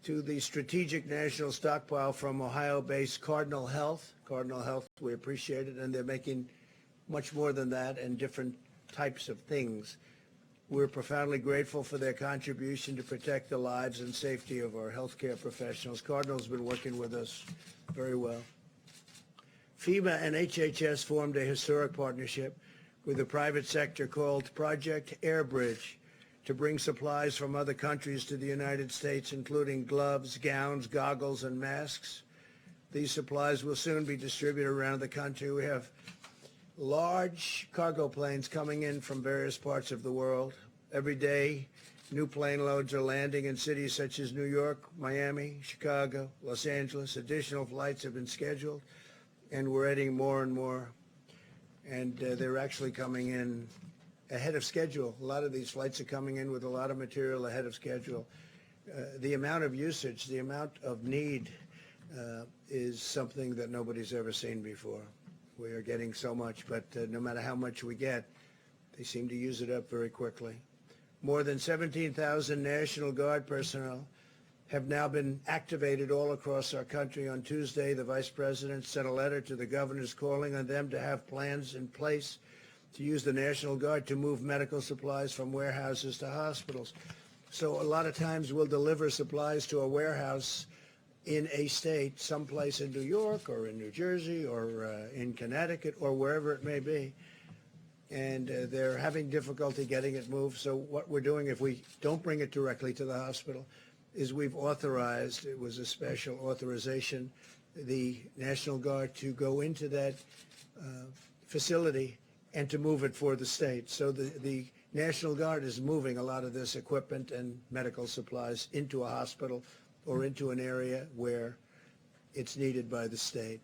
to the Strategic National Stockpile from Ohio-based Cardinal Health. Cardinal Health, we appreciate it, and they're making much more than that and different types of things. We're profoundly grateful for their contribution to protect the lives and safety of our healthcare professionals. Cardinal's been working with us very well. FEMA and HHS formed a historic partnership with the private sector called Project Airbridge to bring supplies from other countries to the United States, including gloves, gowns, goggles, and masks. These supplies will soon be distributed around the country. We have large cargo planes coming in from various parts of the world. Every day, new plane loads are landing in cities such as New York, Miami, Chicago, Los Angeles. Additional flights have been scheduled, and we're adding more and more. And they're actually coming in ahead of schedule. A lot of these flights are coming in with a lot of material ahead of schedule. The amount of usage, the amount of need is something that nobody's ever seen before. We are getting so much, but no matter how much we get, they seem to use it up very quickly. More than 17,000 National Guard personnel have now been activated all across our country. On Tuesday, the Vice President sent a letter to the governors calling on them to have plans in place to use the National Guard to move medical supplies from warehouses to hospitals. So a lot of times we'll deliver supplies to a warehouse in a state, someplace in New York or in New Jersey or in Connecticut or wherever it may be, and they're having difficulty getting it moved. So what we're doing, if we don't bring it directly to the hospital, is we've authorized, it was a special authorization, the National Guard to go into that facility and to move it for the state. So the National Guard is moving a lot of this equipment and medical supplies into a hospital or into an area where it's needed by the state.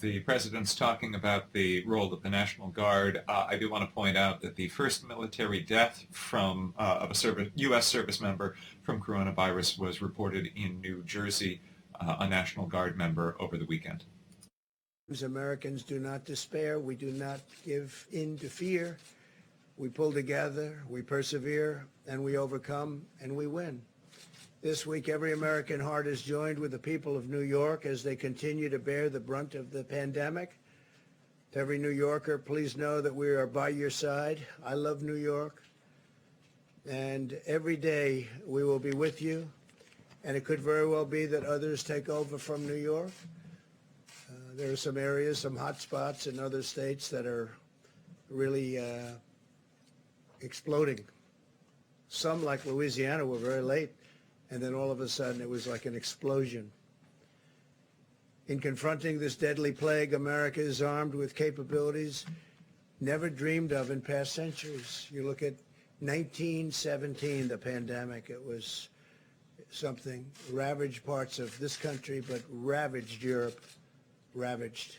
The president's talking about the role of the National Guard. I do want to point out that the first military death of a U.S. service member from coronavirus was reported in New Jersey, a National Guard member over the weekend. Americans do not despair. We do not give in to fear. We pull together, we persevere, and we overcome, and we win. This week, every American heart is joined with the people of New York as they continue to bear the brunt of the pandemic. To every New Yorker, please know that we are by your side. I love New York. And every day we will be with you. And it could very well be that others take over from New York. There are some areas, some hot spots in other states that are really exploding. Some, like Louisiana, were very late. And then all of a sudden, it was like an explosion. In confronting this deadly plague, America is armed with capabilities never dreamed of in past centuries. You look at 1917, the pandemic. It was something, ravaged parts of this country, but ravaged Europe, ravaged.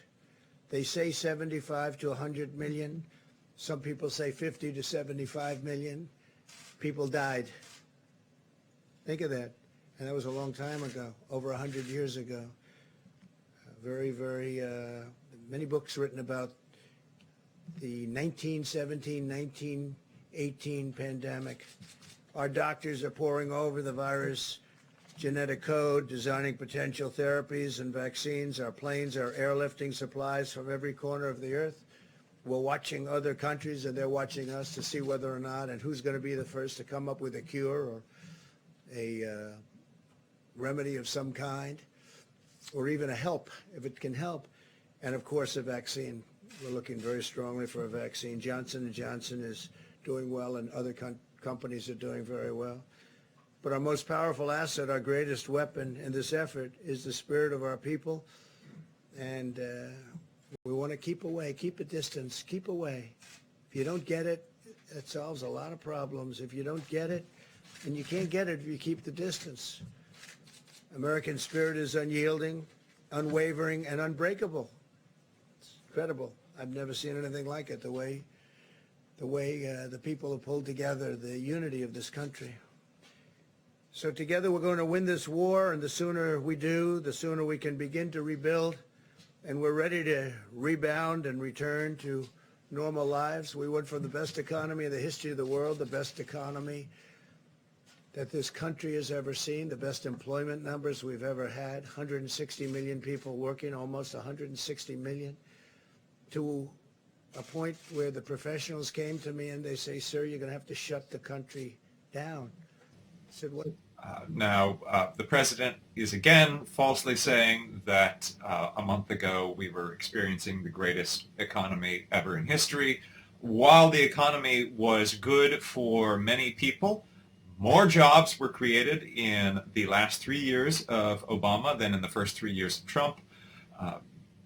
They say 75 to 100 million. Some people say 50 to 75 million. People died. Think of that. And that was a long time ago, over 100 years ago. Many books written about the 1917, 1918 pandemic. Our doctors are poring over the virus genetic code, designing potential therapies and vaccines. Our planes are airlifting supplies from every corner of the earth. We're watching other countries, and they're watching us to see whether or not and who's going to be the first to come up with a cure or a remedy of some kind, or even a help, if it can help. And of course, a vaccine. We're looking very strongly for a vaccine. Johnson & Johnson is doing well, and other companies are doing very well. But our most powerful asset, our greatest weapon in this effort, is the spirit of our people. And we want to keep away, keep a distance, keep away. If you don't get it, it solves a lot of problems. If you don't get it, and you can't get it if you keep the distance. American spirit is unyielding, unwavering, and unbreakable. It's incredible. I've never seen anything like it, the way the people have pulled together, the unity of this country. So together we're going to win this war, and the sooner we do, the sooner we can begin to rebuild, and we're ready to rebound and return to normal lives. We went from the best economy in the history of the world, the best economy that this country has ever seen, the best employment numbers we've ever had, 160 million people working, almost 160 million, to a point where the professionals came to me and they say, sir, you're going to have to shut the country down. I said, what? Now, the president is again falsely saying that a month ago we were experiencing the greatest economy ever in history. While the economy was good for many people, more jobs were created in the last 3 years of Obama than in the first 3 years of Trump.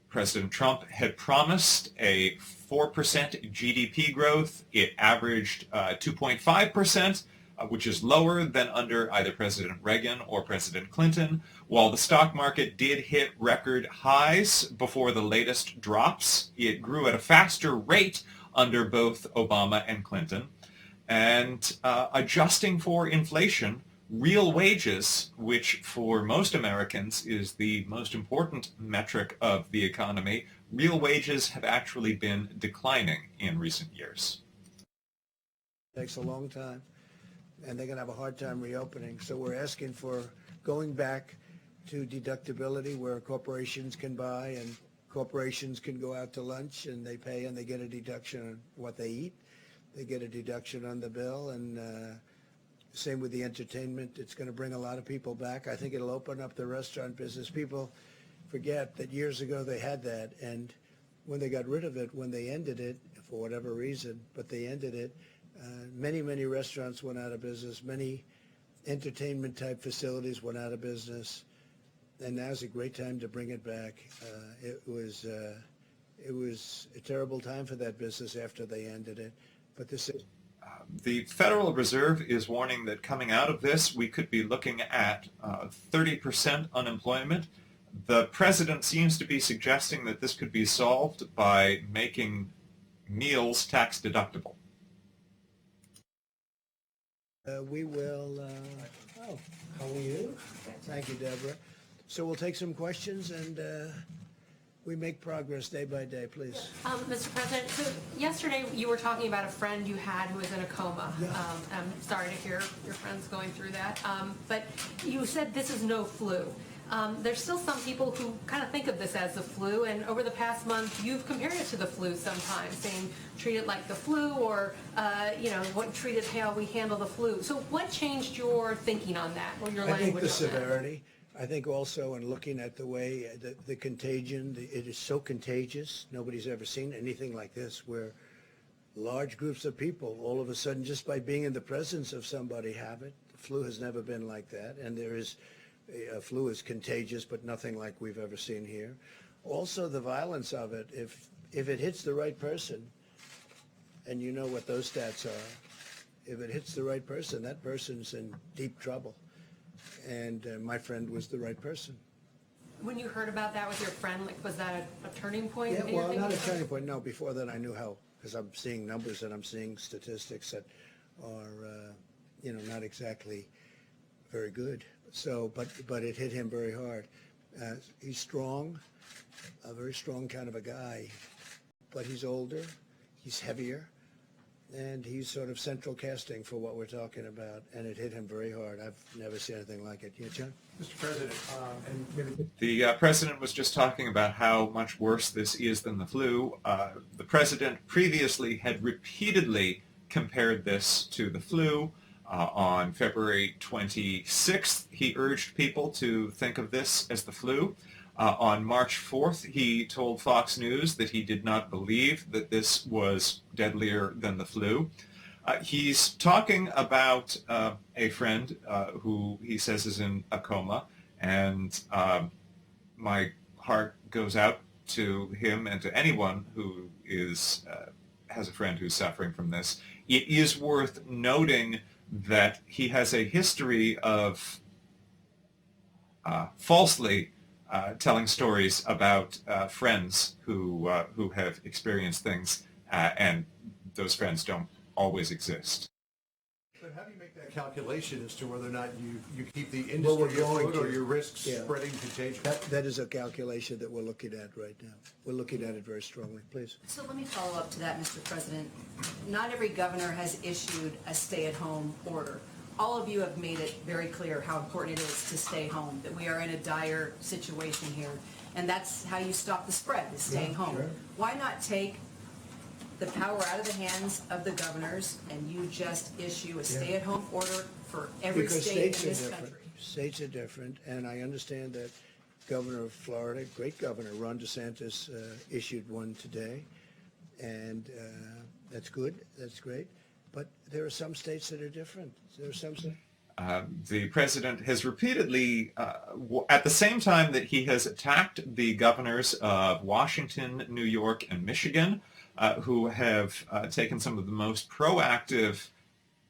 President Trump had promised a 4% GDP growth. It averaged 2.5%. Which is lower than under either President Reagan or President Clinton, while the stock market did hit record highs before the latest drops. It grew at a faster rate under both Obama and Clinton. And adjusting for inflation, real wages, which for most Americans is the most important metric of the economy, real wages have actually been declining in recent years. It takes a long time, and they're going to have a hard time reopening. So we're asking for going back to deductibility, where corporations can buy and corporations can go out to lunch and they pay and they get a deduction on what they eat. They get a deduction on the bill, and same with the entertainment. It's going to bring a lot of people back. I think it'll open up the restaurant business. People forget that years ago they had that, and when they got rid of it, when they ended it, for whatever reason, but they ended it, many, many restaurants went out of business. Many entertainment-type facilities went out of business. And now's a great time to bring it back. It was a terrible time for that business after they ended it. But this is... The Federal Reserve is warning that coming out of this, we could be looking at 30% unemployment. The president seems to be suggesting that this could be solved by making meals tax deductible. We will... oh, how are you? Thank you, Deborah. So we'll take some questions, and we make progress day by day, please. Mr. President, so yesterday you were talking about a friend you had who was in a coma. Yeah. I'm sorry to hear your friend's going through that. But you said this is no flu. There's still some people who kind of think of this as the flu, and over the past month you've compared it to the flu sometimes, saying treat it like the flu, or treat it how we handle the flu. So what changed your thinking on that, or your language on that? I think the severity. I think also in looking at the way the contagion, it is so contagious. Nobody's ever seen anything like this, where large groups of people all of a sudden, just by being in the presence of somebody, have it. The flu has never been like that, and flu is contagious, but nothing like we've ever seen here. Also, the violence of it. If it hits the right person, and you know what those stats are, if it hits the right person, that person's in deep trouble. And my friend was the right person. When you heard about that with your friend, was that a turning point? Yeah, well, not a turning point. No, before that I knew how, because I'm seeing numbers and I'm seeing statistics that are, not exactly very good. So, but it hit him very hard. He's strong, a very strong kind of a guy, but he's older, he's heavier, and he's sort of central casting for what we're talking about, and it hit him very hard. I've never seen anything like it. Yeah, John? Mr. President, and maybe... The president was just talking about how much worse this is than the flu. The president previously had repeatedly compared this to the flu. On February 26th, he urged people to think of this as the flu. On March 4th, he told Fox News that he did not believe that this was deadlier than the flu. He's talking about a friend who he says is in a coma, and my heart goes out to him and to anyone who has a friend who's suffering from this. It is worth noting that he has a history of falsely telling stories about friends who have experienced things, and those friends don't always exist. But how do you make that calculation as to whether or not you keep the industry afloat or your risks spreading contagion? That is a calculation that we're looking at right now. We're looking at it very strongly. Please. So let me follow up to that, Mr. President. Not every governor has issued a stay-at-home order. All of you have made it very clear how important it is to stay home, that we are in a dire situation here, and that's how you stop the spread, is staying home. Sure. Why not take the power out of the hands of the governors and you just issue a stay-at-home order for every state in this country? States are different, and I understand that Governor of Florida, great governor, Ron DeSantis, issued one today, and that's good, that's great. But there are some states that are different. There are some states. The president has repeatedly, at the same time that he has attacked the governors of Washington, New York, and Michigan, who have taken some of the most proactive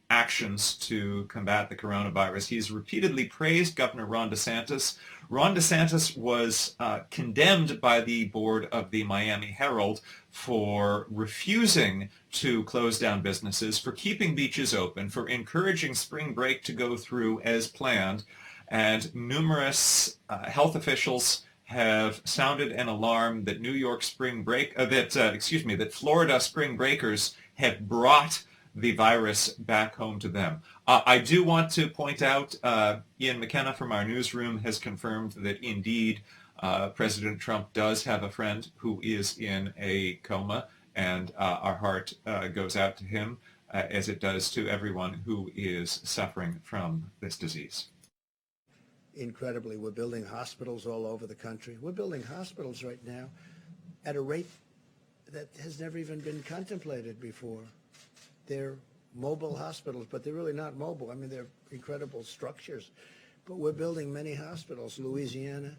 actions to combat the coronavirus, he's repeatedly praised Governor Ron DeSantis. Ron DeSantis was condemned by the board of the Miami Herald for refusing to close down businesses, for keeping beaches open, for encouraging spring break to go through as planned, and numerous health officials have sounded an alarm that that Florida spring breakers have brought the virus back home to them. I do want to point out, Ian McKenna from our newsroom has confirmed that indeed President Trump does have a friend who is in a coma, and our heart goes out to him, as it does to everyone who is suffering from this disease. Incredibly, we're building hospitals all over the country. We're building hospitals right now at a rate that has never even been contemplated before. They're mobile hospitals, but they're really not mobile. I mean, they're incredible structures. But we're building many hospitals. Louisiana,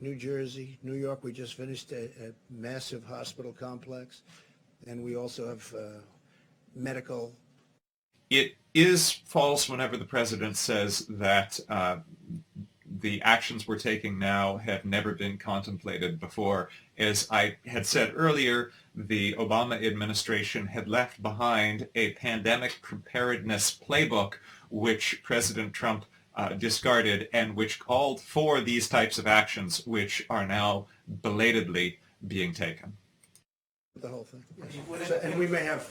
New Jersey, New York, we just finished a massive hospital complex. And we also have medical. It is false whenever the president says that the actions we're taking now have never been contemplated before. As I had said earlier, the Obama administration had left behind a pandemic preparedness playbook, which President Trump discarded, and which called for these types of actions, which are now belatedly being taken. The whole thing. So, and we may have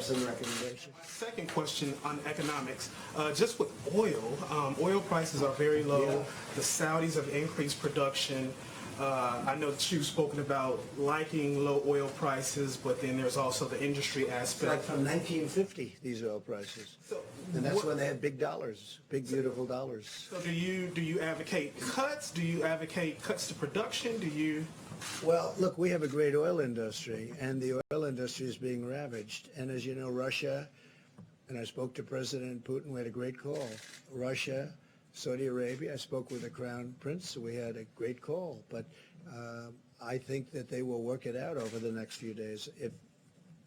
some recommendations. Second question on economics. Just with oil prices are very low. Yeah. The Saudis have increased production. I know that you've spoken about liking low oil prices, but then there's also the industry aspect. Like from 1950, these oil prices. And that's when they had big dollars, big, beautiful dollars. So do you advocate cuts? Do you advocate cuts to production? Do you? Well, look, we have a great oil industry, and the oil industry is being ravaged. And as you know, Russia, and I spoke to President Putin, we had a great call. Russia, Saudi Arabia, I spoke with the Crown Prince, so we had a great call. But I think that they will work it out over the next few days. If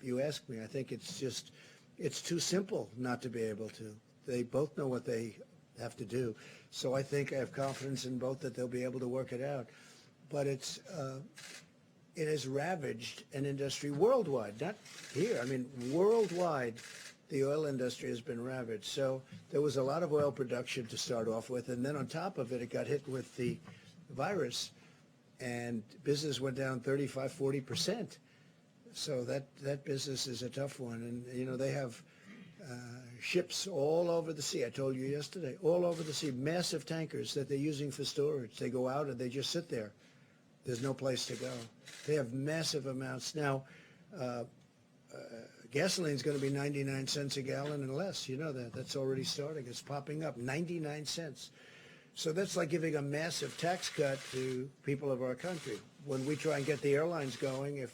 you ask me, I think it's too simple not to be able to. They both know what they have to do. So I think I have confidence in both that they'll be able to work it out. But it has ravaged an industry worldwide, not here. I mean, worldwide, the oil industry has been ravaged. So there was a lot of oil production to start off with, and then on top of it, it got hit with the virus, and business went down 35, 40%. So that business is a tough one. And, you know, they have ships all over the sea. I told you yesterday, all over the sea, massive tankers that they're using for storage. They go out and they just sit there. There's no place to go. They have massive amounts. Now, Gasoline's going to be 99 cents a gallon and less. You know that. That's already starting. It's popping up, 99 cents. So that's like giving a massive tax cut to people of our country. When we try and get the airlines going,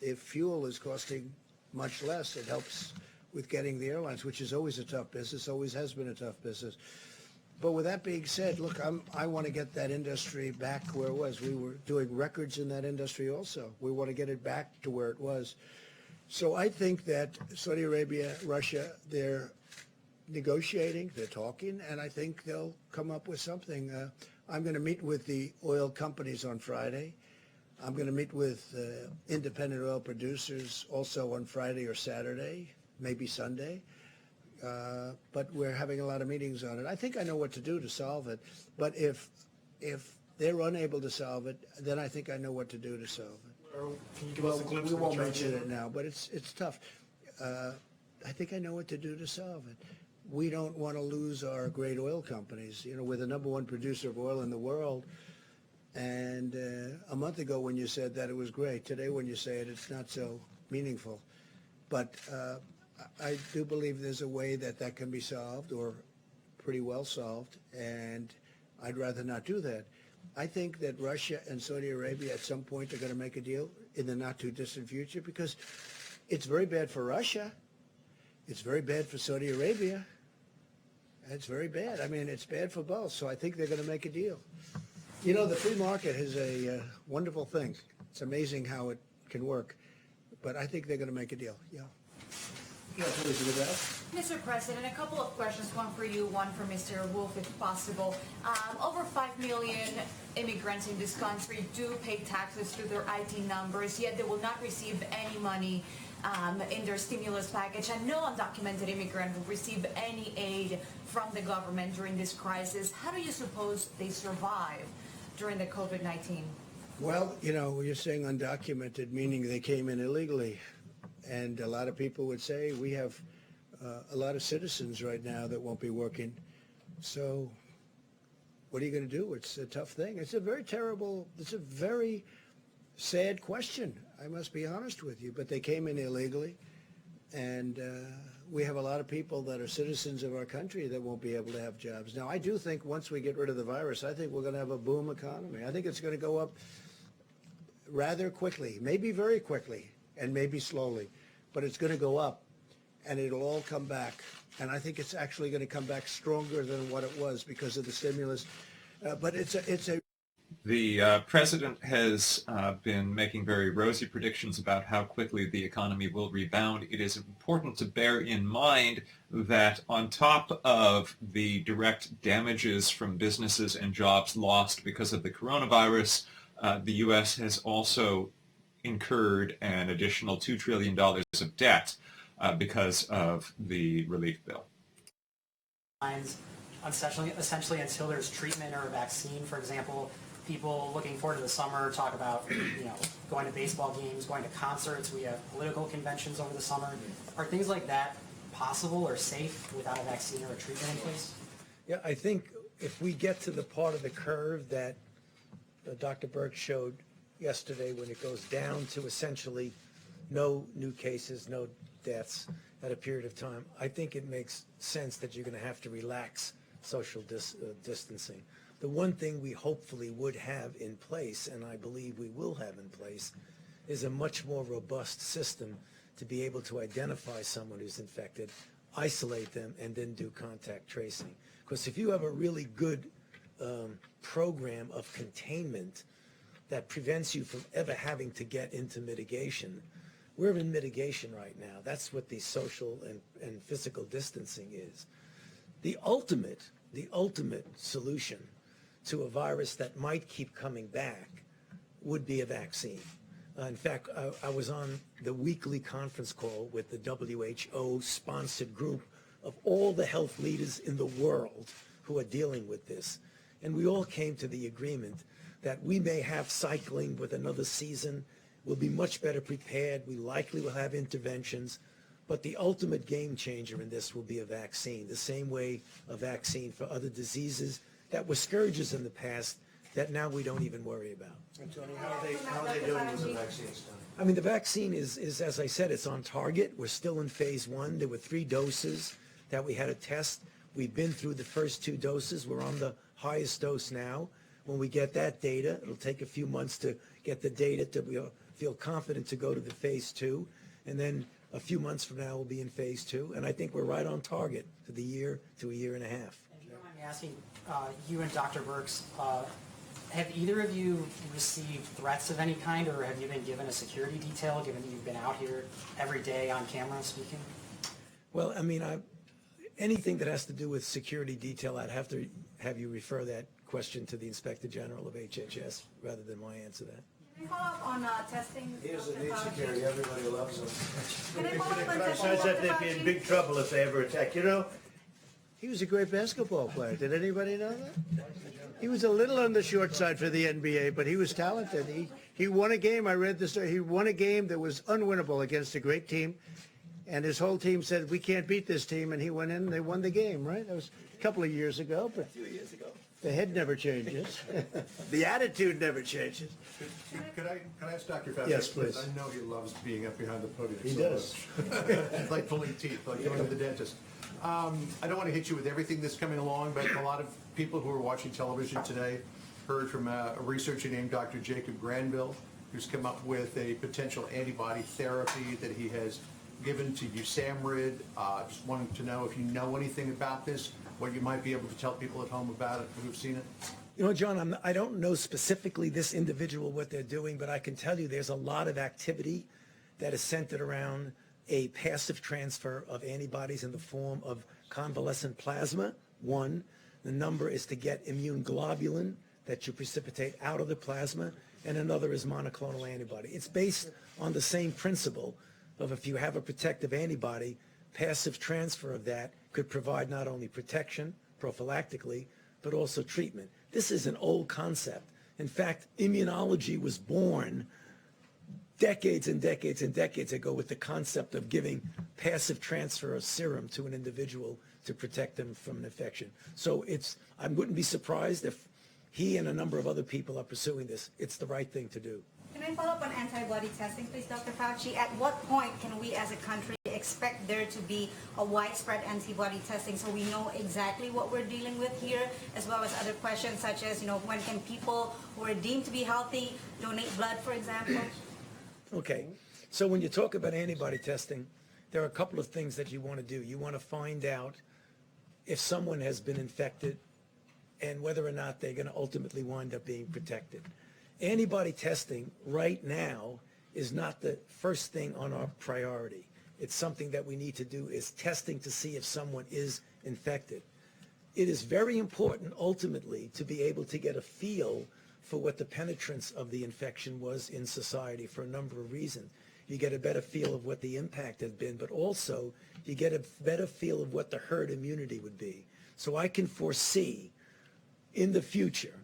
if fuel is costing much less, it helps with getting the airlines, which is always a tough business, always has been a tough business. But with that being said, look, I want to get that industry back where it was. We were doing records in that industry also. We want to get it back to where it was. So I think that Saudi Arabia, Russia, they're negotiating, they're talking, and I think they'll come up with something. I'm going to meet with the oil companies on Friday. I'm going to meet with independent oil producers also on Friday or Saturday, maybe Sunday. But we're having a lot of meetings on it. I think I know what to do to solve it. But if they're unable to solve it, then I think I know what to do to solve it. Can you give us a glimpse we of won't what you're mention doing? it now, but it's tough. I think I know what to do to solve it. We don't want to lose our great oil companies. You know, we're the number one producer of oil in the world. And a month ago when you said that, it was great. Today when you say it, it's not so meaningful. But I do believe there's a way that can be solved, or pretty well solved, and I'd rather not do that. I think that Russia and Saudi Arabia at some point are going to make a deal in the not too distant future, because it's very bad for Russia. It's very bad for Saudi Arabia. It's very bad. I mean, it's bad for both. So I think they're going to make a deal. You know, the free market is a wonderful thing. It's amazing how it can work. But I think they're going to make a deal. Yeah. Mr. President, a couple of questions, one for you, one for Mr. Wolf, if possible. Over 5 million immigrants in this country do pay taxes through their IT numbers, yet they will not receive any money in their stimulus package, and no undocumented immigrant will receive any aid from the government during this crisis. How do you suppose they survive during the COVID-19? Well, you know, you're saying undocumented, meaning they came in illegally. And a lot of people would say we have a lot of citizens right now that won't be working. So what are you going to do? It's a tough thing. It's a very sad question. I must be honest with you. But they came in illegally. And we have a lot of people that are citizens of our country that won't be able to have jobs. Now, I do think once we get rid of the virus, I think we're going to have a boom economy. I think it's going to go up rather quickly, maybe very quickly, and maybe slowly, but it's going to go up, and it'll all come back. And I think it's actually going to come back stronger than what it was because of the stimulus. But it's a. The president has been making very rosy predictions about how quickly the economy will rebound. It is important to bear in mind that on top of the direct damages from businesses and jobs lost because of the coronavirus, the U.S. has also incurred an additional $2 trillion of debt because of the relief bill. Essentially until there's treatment or a vaccine, for example, people looking forward to the summer talk about, going to baseball games, going to concerts. We have political conventions over the summer. Are things like that possible or safe without a vaccine or a treatment in place? Yeah, I think if we get to the part of the curve that Dr. Burke showed yesterday, when it goes down to essentially no new cases, no deaths at a period of time, I think it makes sense that you're going to have to relax social distancing. The one thing we hopefully would have in place, and I believe we will have in place, is a much more robust system to be able to identify someone who's infected, isolate them, and then do contact tracing. Because if you have a really good program of containment that prevents you from ever having to get into mitigation, we're in mitigation right now. That's what the social and physical distancing is. The ultimate solution to a virus that might keep coming back would be a vaccine. In fact, I was on the weekly conference call with the WHO-sponsored group of all the health leaders in the world who are dealing with this. And we all came to the agreement that we may have cycling with another season. We'll be much better prepared. We likely will have interventions. But the ultimate game changer in this will be a vaccine, the same way a vaccine for other diseases that were scourges in the past that now we don't even worry about. And Tony, how are they doing with the vaccines, Tony? I mean, the vaccine is, as I said, it's on target. We're still in phase 1. There were 3 doses that we had to test. We've been through the first 2 doses. We're on the highest dose now. When we get that data, it'll take a few months to get the data to feel confident to go to the phase 2. And then a few months from now, we'll be in phase 2. And I think we're right on target for the year to a year and a half. And do you don't mind me asking, you and Dr. Birx, have either of you received threats of any kind, or have you been given a security detail, given that you've been out here every day on camera speaking? Well, I mean, anything that has to do with security detail, I'd have to have you refer that question to the Inspector General of HHS rather than my answer that. Can I follow up on testing? He doesn't need security, everybody loves him. Can I follow up on testing? Besides that, they'd be in big trouble if they ever attack. You know, he was a great basketball player. Did anybody know that? He was a little on the short side for the NBA, but he was talented. He won a game, I read the story, he won a game that was unwinnable against a great team, and his whole team said, we can't beat this team, and he went in and they won the game, right? That was a couple of years ago, but A few years ago. the head never changes. The attitude never changes. Could I ask Dr. Fauci? Yes, please. I know he loves being up behind the podium. He so does. much. Like pulling teeth, like going to the dentist. I don't want to hit you with everything that's coming along, but a lot of people who are watching television today heard from a researcher named Dr. Jacob Granville, who's come up with a potential antibody therapy that he has given to USAMRIID. Just wanted to know if you know anything about this, what you might be able to tell people at home about it who've seen it. You know, John, I don't know specifically this individual what they're doing, but I can tell you there's a lot of activity that is centered around a passive transfer of antibodies in the form of convalescent plasma. One, the number is to get immune globulin that you precipitate out of the plasma, and another is monoclonal antibody. It's based on the same principle of if you have a protective antibody, passive transfer of that could provide not only protection prophylactically, but also treatment. This is an old concept. In fact, immunology was born decades and decades and decades ago with the concept of giving passive transfer of serum to an individual to protect them from an infection. So I wouldn't be surprised if he and a number of other people are pursuing this. It's the right thing to do. Can I follow up on antibody testing, please, Dr. Fauci? At what point can we as a country expect there to be a widespread antibody testing so we know exactly what we're dealing with here, as well as other questions such as, when can people who are deemed to be healthy donate blood, for example? Okay, so when you talk about antibody testing, there are a couple of things that you want to do. You want to find out if someone has been infected and whether or not they're going to ultimately wind up being protected. Antibody testing right now is not the first thing on our priority. It's something that we need to do is testing to see if someone is infected. It is very important ultimately to be able to get a feel for what the penetrance of the infection was in society for a number of reasons. You get a better feel of what the impact has been, but also you get a better feel of what the herd immunity would be. So I can foresee in the future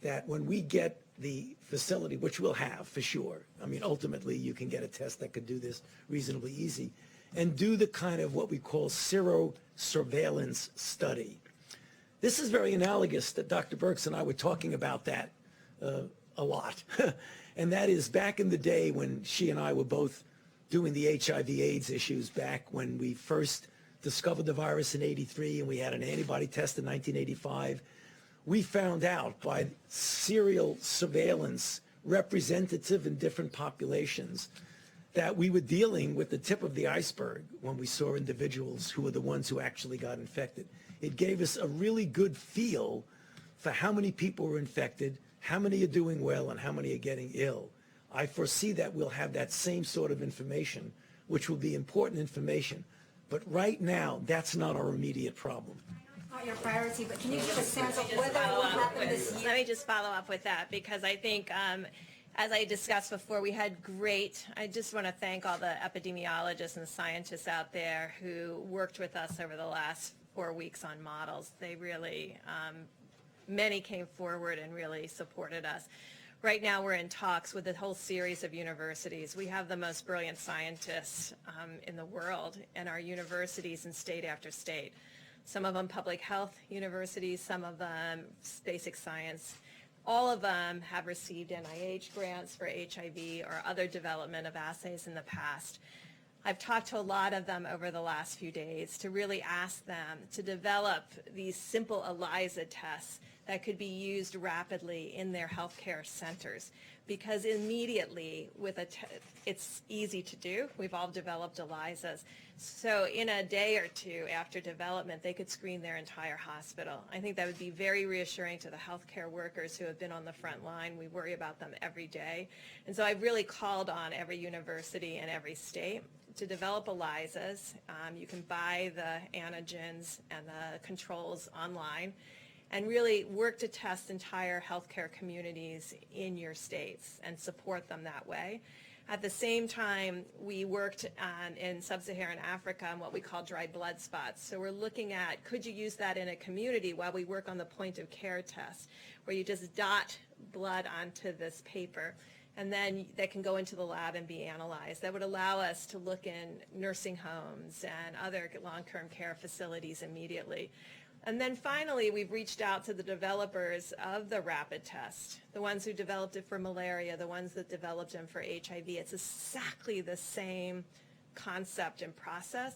that when we get the facility, which we'll have for sure, I mean, ultimately you can get a test that could do this reasonably easy, and do the kind of what we call serosurveillance study. This is very analogous that Dr. Birx and I were talking about that a lot. And that is back in the day when she and I were both doing the HIV/AIDS issues back when we first discovered the virus in '83 and we had an antibody test in 1985. We found out by serial surveillance, representative in different populations, that we were dealing with the tip of the iceberg when we saw individuals who were the ones who actually got infected. It gave us a really good feel for how many people were infected, how many are doing well, and how many are getting ill. I foresee that we'll have that same sort of information, which will be important information. But right now, that's not our immediate problem. Not your priority, but can you give a sense of whether it will happen this year? Let me just follow up with that, because I think, as I discussed before, I just want to thank all the epidemiologists and scientists out there who worked with us over the last 4 weeks on models. They really, many came forward and really supported us. Right now we're in talks with a whole series of universities. We have the most brilliant scientists in the world in our universities in state after state. Some of them public health universities, some of them basic science. All of them have received NIH grants for HIV or other development of assays in the past. I've talked to a lot of them over the last few days to really ask them to develop these simple ELISA tests that could be used rapidly in their healthcare centers, because immediately it's easy to do. We've all developed ELISAs. So in a day or two after development, they could screen their entire hospital. I think that would be very reassuring to the healthcare workers who have been on the front line. We worry about them every day. And so I've really called on every university and every state to develop ELISAs. You can buy the antigens and the controls online and really work to test entire healthcare communities in your states and support them that way. At the same time, we worked in sub-Saharan Africa on what we call dry blood spots. So we're looking at, could you use that in a community while we work on the point of care test, where you just dot blood onto this paper, and then that can go into the lab and be analyzed. That would allow us to look in nursing homes and other long-term care facilities immediately. And then finally, we've reached out to the developers of the rapid test, the ones who developed it for malaria, the ones that developed them for HIV. It's exactly the same concept and process,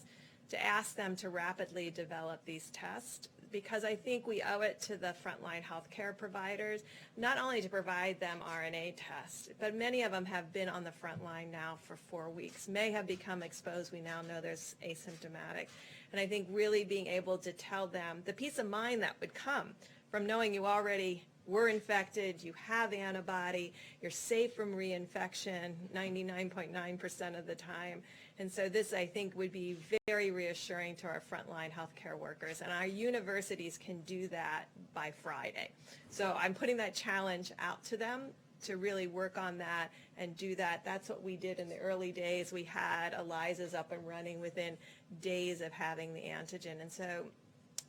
to ask them to rapidly develop these tests, because I think we owe it to the frontline healthcare providers, not only to provide them RNA tests, but many of them have been on the front line now for 4 weeks, may have become exposed. We now know there's asymptomatic. And I think really being able to tell them the peace of mind that would come from knowing you already were infected, you have antibody, you're safe from reinfection 99.9% of the time. And so this, I think, would be very reassuring to our frontline healthcare workers. And our universities can do that by Friday. So I'm putting that challenge out to them to really work on that and do that. That's what we did in the early days. We had ELISAs up and running within days of having the antigen. And so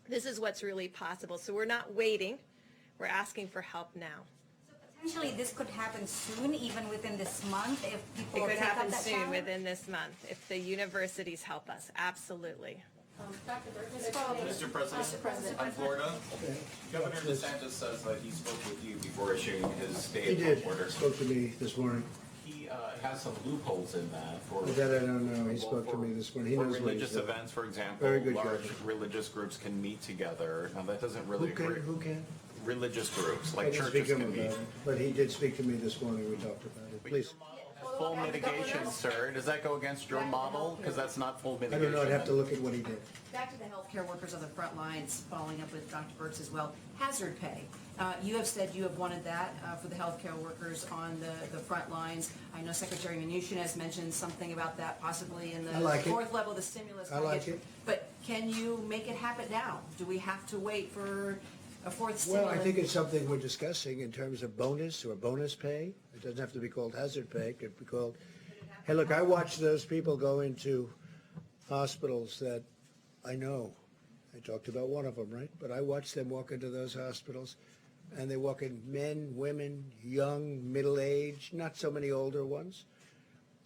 this is what's really possible. So we're not waiting. We're asking for help now. Potentially, this could happen soon, even within this month, if people It could take up happen that soon, challenge? within this month, if the universities help us. Absolutely. Dr. Burke, Mr. President, on Florida, Governor DeSantis says that he spoke with you before issuing his stay-at-home order. He spoke to me this morning. He has some loopholes in that for That I don't know. He spoke to me this morning. He for knows what he's religious doing. events, for example. Very good large job. religious groups can meet together. Now that doesn't really agree. Who can? Religious groups, I like didn't churches, speak to can him meet. about it, but he did speak to me this morning. We talked about it. Please. Full mitigation, sir. Does that go against your model? Because that's not full I mitigation. don't know. I'd have to look at what he did. Back to the healthcare workers on the front lines, following up with Dr. Burks as well. Hazard pay. You have said you have wanted that for the healthcare workers on the front lines. I know Secretary Mnuchin has mentioned something about that possibly in I the like it. fourth level of the stimulus I like package. it. But can you make it happen now? Do we have to wait for a fourth Well, stimulus? I think it's something we're discussing in terms of bonus or bonus pay. It doesn't have to be called hazard pay. It could be called, hey, look, I watch those people go into hospitals that I know. I talked about one of them, right? But I watch them walk into those hospitals, and they walk in men, women, young, middle-aged, not so many older ones.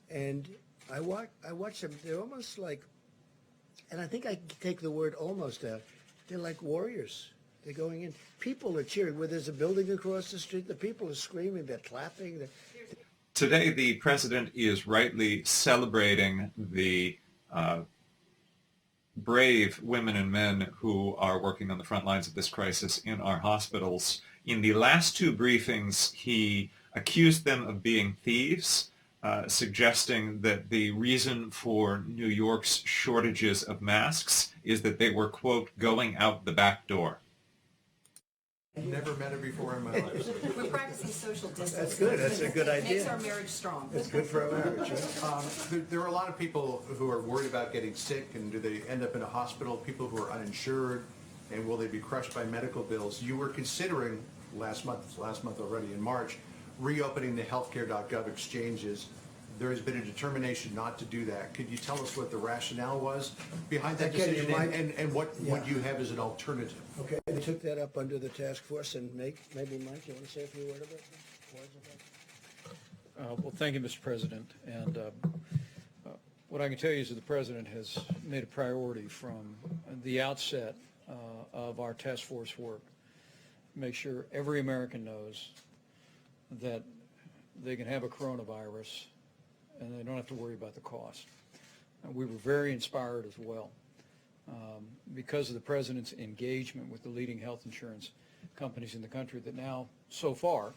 And I watch them. They're almost like, and I think I take the word almost out. They're like warriors. They're going in. People are cheering. Where there's a building across the street, the people are screaming. They're clapping. Today, the president is rightly celebrating the brave women and men who are working on the front lines of this crisis in our hospitals. In the last two briefings, he accused them of being thieves, suggesting that the reason for New York's shortages of masks is that they were, quote, going out the back door. Never met her before in my life. We're practicing social distancing. That's good. That's a good idea. Makes our marriage strong. It's good for our marriage, right? There are a lot of people who are worried about getting sick, and do they end up in a hospital, people who are uninsured, and will they be crushed by medical bills? You were considering last month already in March, reopening the healthcare.gov exchanges. There has been a determination not to do that. Could you tell us what the rationale was behind that decision, and what would you have as an alternative? Okay, they took that up under the task force, and maybe Mike, you want to say a few words about it? Well, thank you, Mr. President. And what I can tell you is that the President has made a priority from the outset of our task force work, make sure every American knows that they can have a coronavirus and they don't have to worry about the cost. We were very inspired as well because of the President's engagement with the leading health insurance companies in the country that now, so far,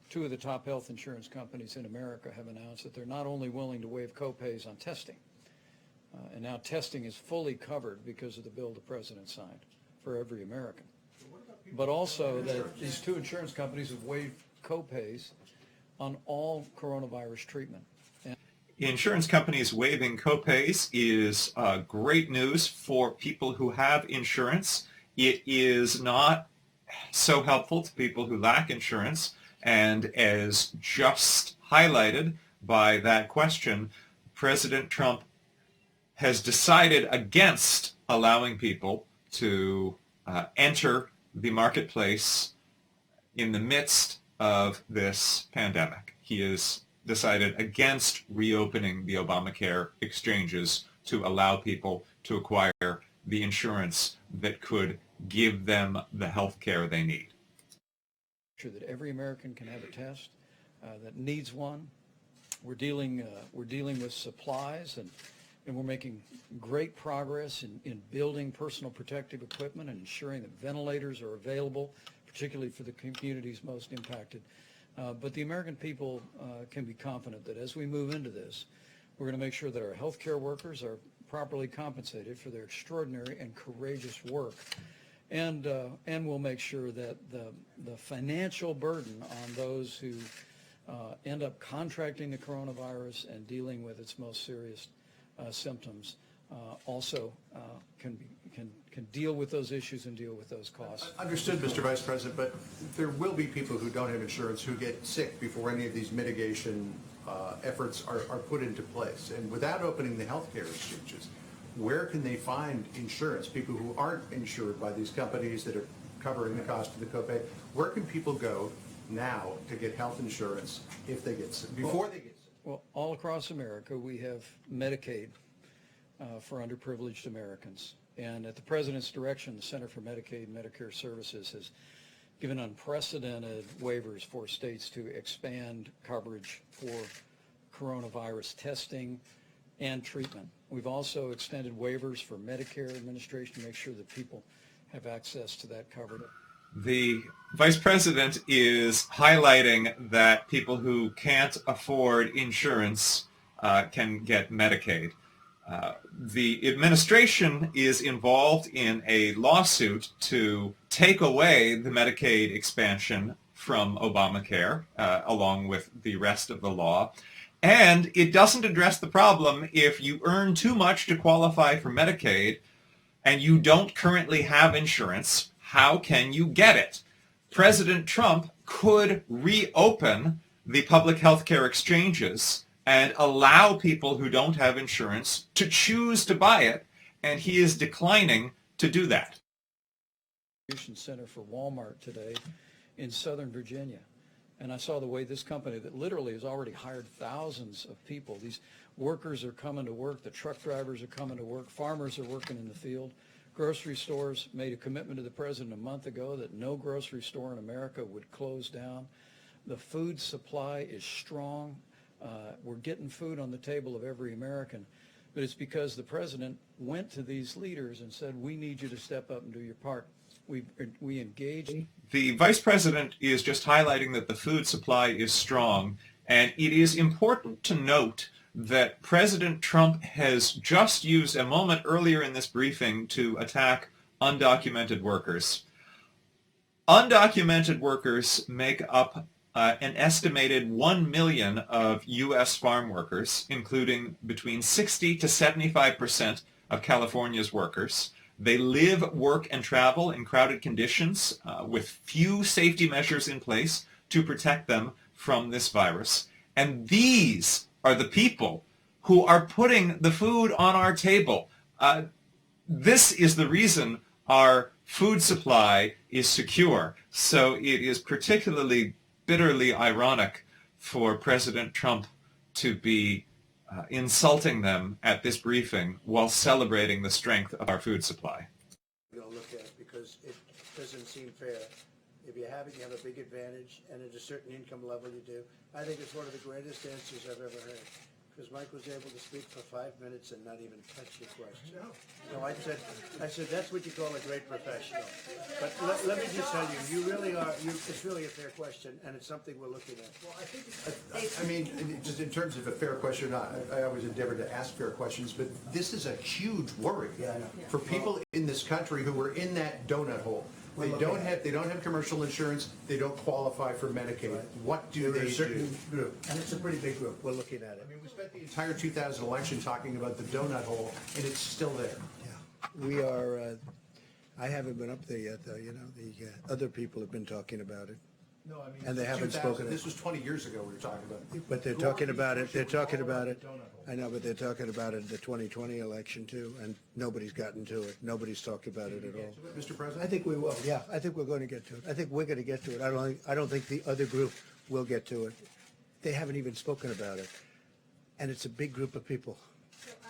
2 of the top health insurance companies in America have announced that they're not only willing to waive copays on testing, and now testing is fully covered because of the bill the President signed for every American, but also that these 2 insurance companies have waived copays on all coronavirus treatment. Insurance companies waiving copays is great news for people who have insurance. It is not so helpful to people who lack insurance, and as just highlighted by that question, President Trump has decided against allowing people to enter the marketplace in the midst of this pandemic. He has decided against reopening the Obamacare exchanges to allow people to acquire the insurance that could give them the health care they need. Sure that every American can have a test that needs one. We're dealing with supplies, and we're making great progress in building personal protective equipment and ensuring that ventilators are available, particularly for the communities most impacted. But the American people can be confident that as we move into this, we're going to make sure that our healthcare workers are properly compensated for their extraordinary and courageous work. And we'll make sure that the financial burden on those who end up contracting the coronavirus and dealing with its most serious symptoms also can deal with those issues and deal with those costs. Understood, Mr. Vice President, but there will be people who don't have insurance who get sick before any of these mitigation efforts are put into place. And without opening the healthcare exchanges, where can they find insurance? People who aren't insured by these companies that are covering the cost of the copay, where can people go now to get health insurance if they get sick, before they get sick? Well, all across America, we have Medicaid for underprivileged Americans. And at the President's direction, the Center for Medicaid and Medicare Services has given unprecedented waivers for states to expand coverage for coronavirus testing and treatment. We've also extended waivers for Medicare administration to make sure that people have access to that coverage. The Vice President is highlighting that people who can't afford insurance can get Medicaid. The administration is involved in a lawsuit to take away the Medicaid expansion from Obamacare, along with the rest of the law. And it doesn't address the problem if you earn too much to qualify for Medicaid and you don't currently have insurance. How can you get it? President Trump could reopen the public health care exchanges and allow people who don't have insurance to choose to buy it, and he is declining to do that. Center for Walmart today in Southern Virginia. And I saw the way this company that literally has already hired thousands of people. These workers are coming to work. The truck drivers are coming to work. Farmers are working in the field. Grocery stores made a commitment to the President a month ago that no grocery store in America would close down. The food supply is strong. We're getting food on the table of every American. But it's because the President went to these leaders and said, we need you to step up and do your part. We engaged. The Vice President is just highlighting that the food supply is strong, and it is important to note that President Trump has just used a moment earlier in this briefing to attack undocumented workers. Undocumented workers make up an estimated 1 million of U.S. farm workers, including between 60 to 75% of California's workers. They live, work, and travel in crowded conditions with few safety measures in place to protect them from this virus. And these are the people who are putting the food on our table. This is the reason our food supply is secure. So it is particularly bitterly ironic for President Trump to be insulting them at this briefing while celebrating the strength of our food supply. We're going to look at, because it doesn't seem fair If you have it, you have a big advantage, and at a certain income level you do. I think it's one of the greatest answers I've ever heard, because Mike was able to speak for 5 minutes and not even touch your question. No, I said that's what you call a great professional. But let me just tell you, you really are, it's really a fair question, and it's something we're looking at. Well, I mean, just in terms of a fair question or not, I always endeavor to ask fair questions, but this is a huge worry for people in this country who are in that donut hole. They don't have commercial insurance. They don't qualify for Medicaid. Right. What do they do? Group, and it's a pretty big group. We're looking at it. I mean, we spent the entire 2000 election talking about the donut hole, and it's still there. Yeah, we are. I haven't been up there yet, though. You know, the other people have been talking about it. No, I mean, and they haven't spoken. This was 20 years ago we were talking about it. But they're talking about it. They're talking about it. I know, but they're talking about it in the 2020 election too, and nobody's gotten to it. Nobody's talked about it at all. Mr. President? I think we will. Yeah, I think we're going to get to it. I think we're going to get to it. I don't think the other group will get to it. They haven't even spoken about it, and it's a big group of people.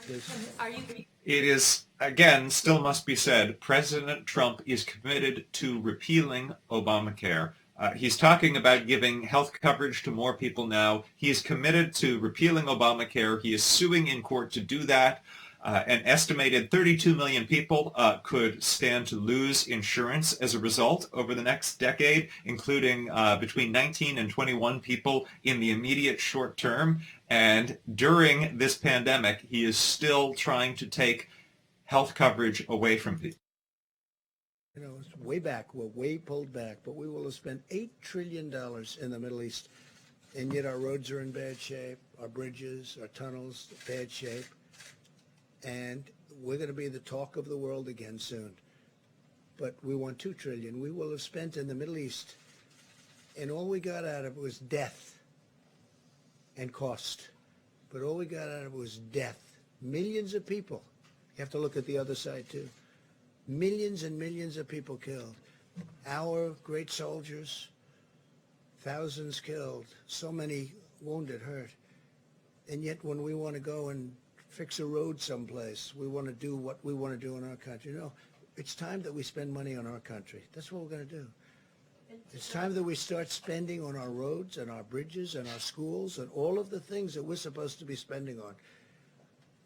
It is, again, still must be said, President Trump is committed to repealing Obamacare. He's talking about giving health coverage to more people now. He is committed to repealing Obamacare. He is suing in court to do that. An estimated 32 million people could stand to lose insurance as a result over the next decade, including between 19 and 21 people in the immediate short term. And during this pandemic, he is still trying to take health coverage away from people. You know, it's way back. We're way pulled back, but we will have spent $8 trillion in the Middle East, and yet our roads are in bad shape, our bridges, our tunnels, bad shape, and we're going to be the talk of the world again soon. But we want $2 trillion. We will have spent in the Middle East, and all we got out of it was death and cost. But all we got out of it was death. Millions of people. You have to look at the other side too. Millions and millions of people killed. Our great soldiers, thousands killed, so many wounded, hurt. And yet when we want to go and fix a road someplace, we want to do what we want to do in our country. No, it's time that we spend money on our country. That's what we're going to do. It's time that we start spending on our roads and our bridges and our schools and all of the things that we're supposed to be spending on.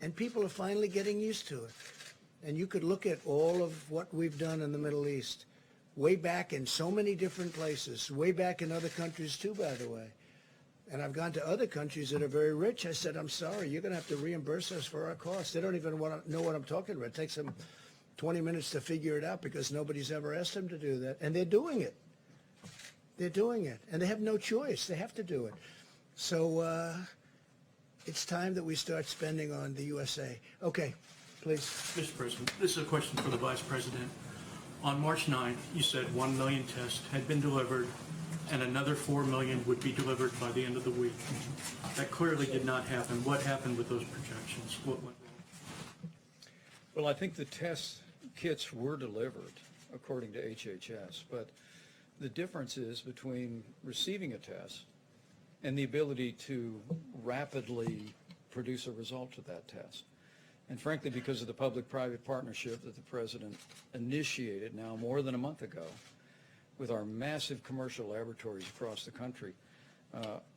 And people are finally getting used to it. And you could look at all of what we've done in the Middle East, way back in so many different places, way back in other countries too, by the way. And I've gone to other countries that are very rich. I said, I'm sorry, you're going to have to reimburse us for our costs. They don't even want to know what I'm talking about. It takes them 20 minutes to figure it out because nobody's ever asked them to do that. And they're doing it. They're doing it. And they have no choice. They have to do it. So it's time that we start spending on the USA. Okay. Please. Mr. President, this is a question for the Vice President. On March 9th, you said 1 million tests had been delivered and another 4 million would be delivered by the end of the week. That clearly did not happen. What happened with those projections? What went wrong? Well, I think the test kits were delivered, according to HHS, but the difference is between receiving a test and the ability to rapidly produce a result of that test. And frankly, because of the public-private partnership that the President initiated now more than a month ago with our massive commercial laboratories across the country,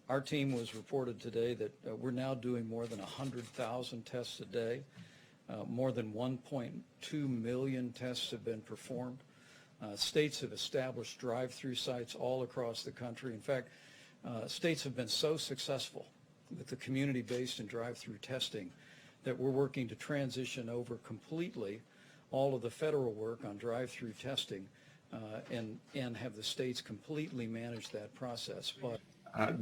our team was reported today that we're now doing more than 100,000 tests a day. More than 1.2 million tests have been performed. States have established drive-through sites all across the country. In fact, states have been so successful with the community-based and drive-through testing that we're working to transition over completely all of the federal work on drive-through testing and have the states completely manage that process. But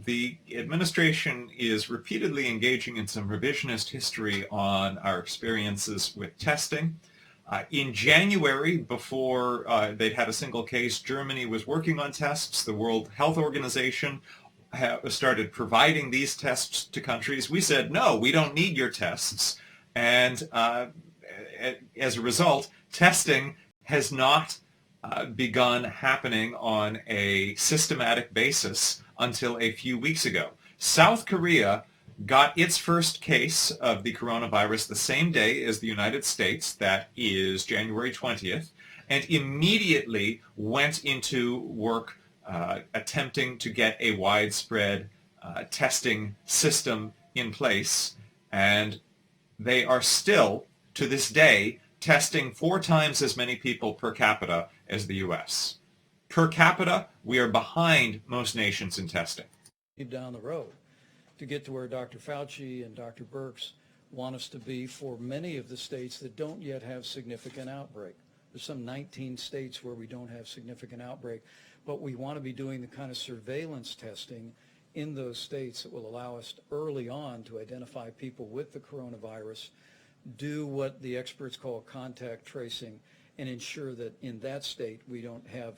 the administration is repeatedly engaging in some revisionist history on our experiences with testing. In January, before they'd had a single case, Germany was working on tests. The World Health Organization started providing these tests to countries. We said, no, we don't need your tests. And as a result, testing has not begun happening on a systematic basis until a few weeks ago. South Korea got its first case of the coronavirus the same day as the United States, that is January 20th, and immediately went into work attempting to get a widespread testing system in place, and they are still, to this day, testing 4 times as many people per capita as the U.S. Per capita, we are behind most nations in testing. Down the road to get to where Dr. Fauci and Dr. Birx want us to be for many of the states that don't yet have significant outbreak. There's some 19 states where we don't have significant outbreak, but we want to be doing the kind of surveillance testing in those states that will allow us to, early on, to identify people with the coronavirus, do what the experts call contact tracing, and ensure that in that state we don't have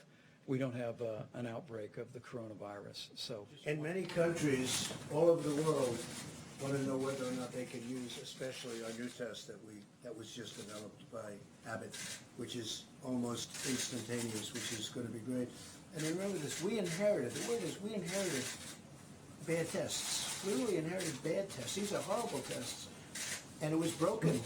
an outbreak of the coronavirus. So, in many countries all over the world want to know whether or not they can use, especially our new test that was just developed by Abbott, which is almost instantaneous, which is going to be great. And remember this: we inherited. The word is we inherited bad tests. We really inherited bad tests. These are horrible tests, and it was broken.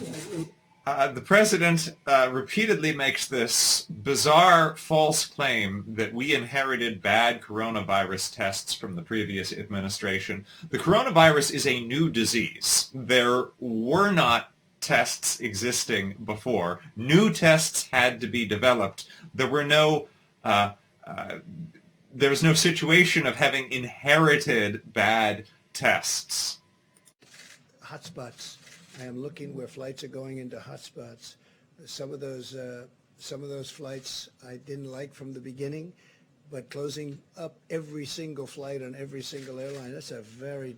The president repeatedly makes this bizarre false claim that we inherited bad coronavirus tests from the previous administration. The coronavirus is a new disease. There were not tests existing before. New tests had to be developed. There was no situation of having inherited bad tests. Hotspots. I am looking where flights are going into hotspots. Some of those flights I didn't like from the beginning, but closing up every single flight on every single airline, that's a very,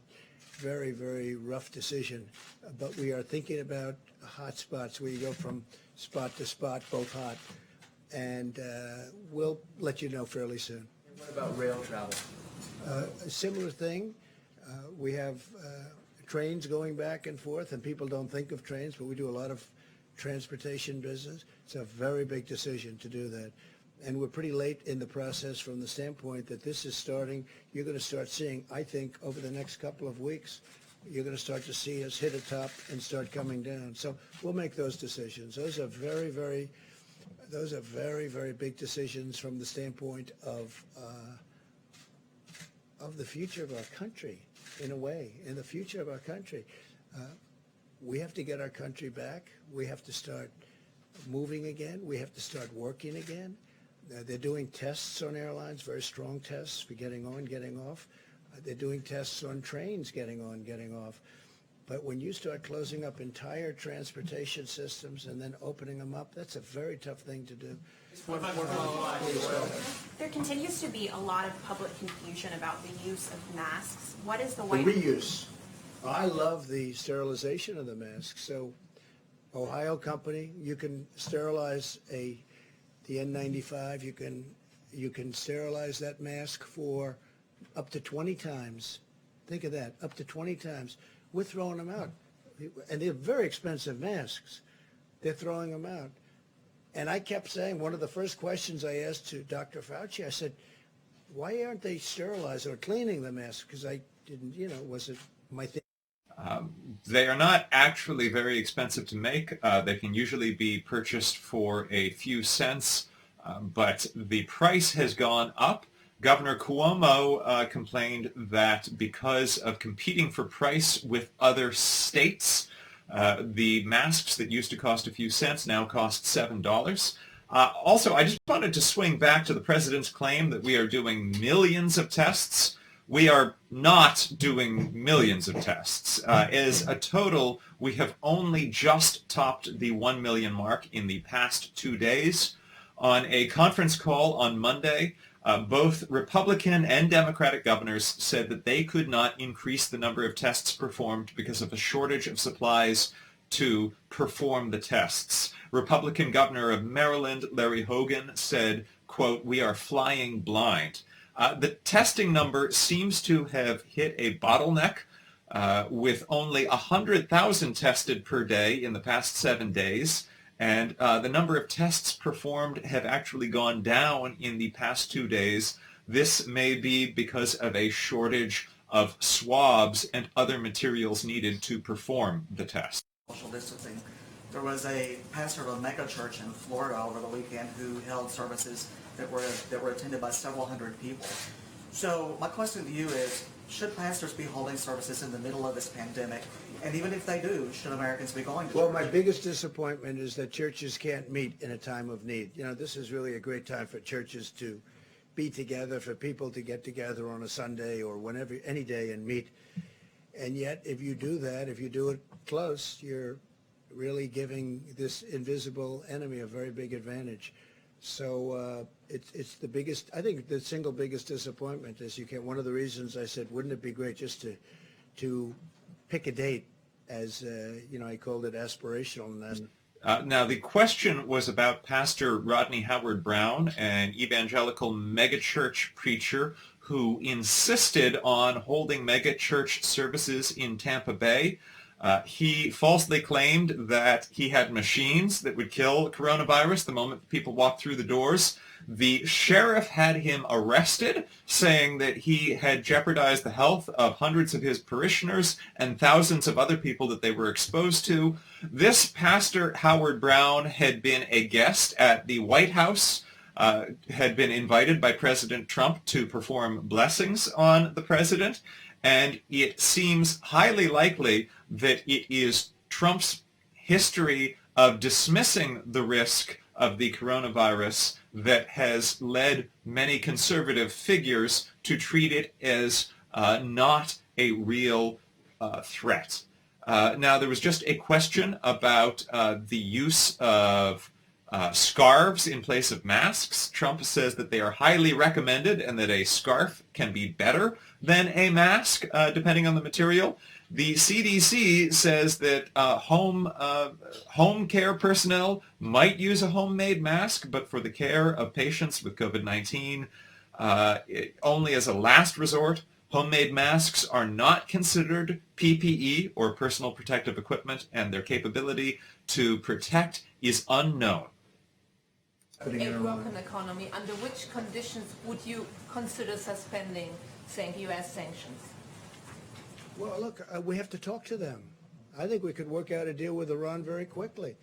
very, very rough decision. But we are thinking about hotspots where you go from spot to spot, both hot, and we'll let you know fairly soon. What about rail travel? A similar thing. We have trains going back and forth, and people don't think of trains, but we do a lot of transportation business. It's a very big decision to do that. And we're pretty late in the process from the standpoint that this is starting. You're going to start seeing, I think, over the next couple of weeks, you're going to start to see us hit a top and start coming down. So we'll make those decisions. Those are very, very big decisions from the standpoint of the future of our country. In a way, in the future of our country. We have to get our country back. We have to start moving again. We have to start working again. They're doing tests on airlines, very strong tests for getting on, getting off. They're doing tests on trains, getting on, getting off. But when you start closing up entire transportation systems and then opening them up, that's a very tough thing to do. There continues to be a lot of public confusion about the use of masks. What is the The White reuse. I love the sterilization of the masks. So, Ohio company, you can sterilize the N95. You can sterilize that mask for up to 20 times. Think of that, up to 20 times. We're throwing them out, and they're very expensive masks. They're throwing them out. And I kept saying, one of the first questions I asked to Dr. Fauci, I said, why aren't they sterilizing or cleaning the mask? Because I didn't, was it my thing? They are not actually very expensive to make. They can usually be purchased for a few cents, but the price has gone up. Governor Cuomo complained that because of competing for price with other states, the masks that used to cost a few cents now cost $7. Also, I just wanted to swing back to the president's claim that we are doing millions of tests. We are not doing millions of tests. As a total, we have only just topped the 1 million mark in the past 2 days. On a conference call on Monday, both Republican and Democratic governors said that they could not increase the number of tests performed because of a shortage of supplies to perform the tests. Republican Governor of Maryland, Larry Hogan, said, quote, "We are flying blind." The testing number seems to have hit a bottleneck with only 100,000 tested per day in the past 7 days. And the number of tests performed have actually gone down in the past 2 days. This may be because of a shortage of swabs and other materials needed to perform the test. Social distancing. There was a pastor of a mega church in Florida over the weekend who held services that were attended by several hundred people. So my question to you is, should pastors be holding services in the middle of this pandemic? And even if they do, should Americans be going to Well, church? my biggest disappointment is that churches can't meet in a time of need. You know, this is really a great time for churches to be together, for people to get together on a Sunday or whenever, any day, and meet. And yet, if you do that, if you do it close, you're really giving this invisible enemy a very big advantage. So it's the biggest, I think the single biggest disappointment is you can't, one of the reasons I said, wouldn't it be great just to pick a date, as, you know, I called it aspirational. And now, the question was about Pastor Rodney Howard-Browne, an evangelical megachurch preacher who insisted on holding megachurch services in Tampa Bay. He falsely claimed that he had machines that would kill coronavirus the moment people walked through the doors. The sheriff had him arrested, saying that he had jeopardized the health of hundreds of his parishioners and thousands of other people that they were exposed to. This Pastor Howard-Browne had been a guest at the White House, had been invited by President Trump to perform blessings on the president, and it seems highly likely that it is Trump's history of dismissing the risk of the coronavirus that has led many conservative figures to treat it as not a real threat. Now, there was just a question about the use of scarves in place of masks. Trump says that they are highly recommended and that a scarf can be better than a mask, depending on the material. The CDC says that home care personnel might use a homemade mask, but for the care of patients with COVID-19, only as a last resort. Homemade masks are not considered PPE or personal protective equipment, and their capability to protect is unknown. A broken economy, under which conditions would you consider suspending U.S. sanctions? Well, look, we have to talk to them. I think we could work out a deal with Iran very quickly.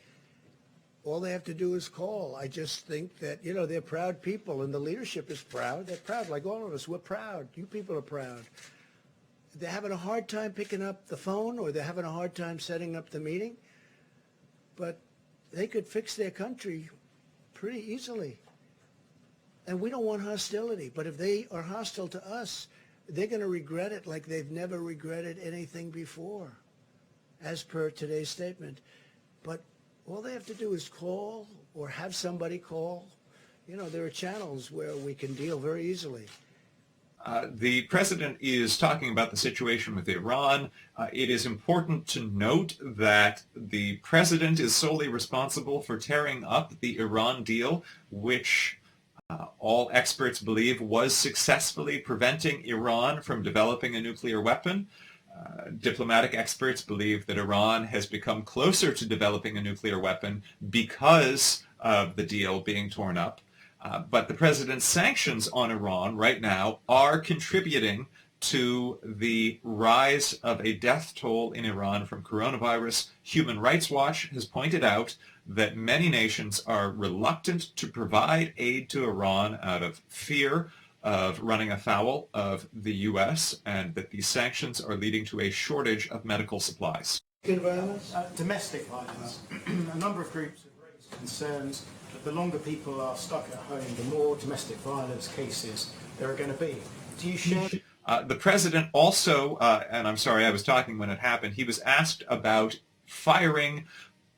All they have to do is call. I just think that, you know, they're proud people, and the leadership is proud. They're proud, like all of us. We're proud. You people are proud. They're having a hard time picking up the phone, or they're having a hard time setting up the meeting. But they could fix their country pretty easily. And we don't want hostility. But if they are hostile to us, they're going to regret it like they've never regretted anything before, as per today's statement. But all they have to do is call or have somebody call. You know, there are channels where we can deal very easily. The president is talking about the situation with Iran. It is important to note that the president is solely responsible for tearing up the Iran deal, which all experts believe was successfully preventing Iran from developing a nuclear weapon. Diplomatic experts believe that Iran has become closer to developing a nuclear weapon because of the deal being torn up. But the president's sanctions on Iran right now are contributing to the rise of a death toll in Iran from coronavirus. Human Rights Watch has pointed out that many nations are reluctant to provide aid to Iran out of fear of running afoul of the U.S., and that these sanctions are leading to a shortage of medical supplies. Domestic violence. A number of groups have raised concerns that the longer people are stuck at home, the more domestic violence cases there are going to be. Do you share? The president also, and I'm sorry I was talking when it happened, he was asked about firing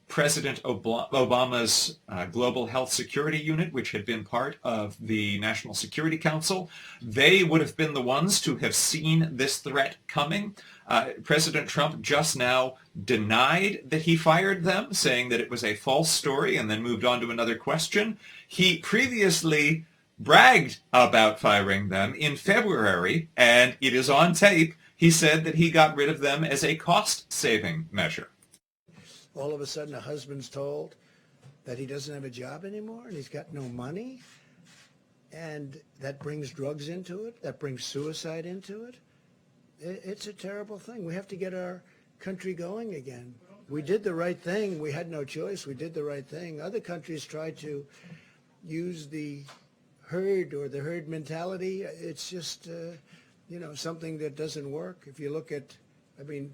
President Obama's Global Health Security Unit, which had been part of the National Security Council. They would have been the ones to have seen this threat coming. President Trump just now denied that he fired them, saying that it was a false story, and then moved on to another question. He previously bragged about firing them in February, and it is on tape. He said that he got rid of them as a cost-saving measure. All of a sudden, a husband's told that he doesn't have a job anymore and he's got no money. And that brings drugs into it. That brings suicide into it. It's a terrible thing. We have to get our country going again. We did the right thing. We had no choice. We did the right thing. Other countries tried to use the herd or the herd mentality. It's just, something that doesn't work. If you look at,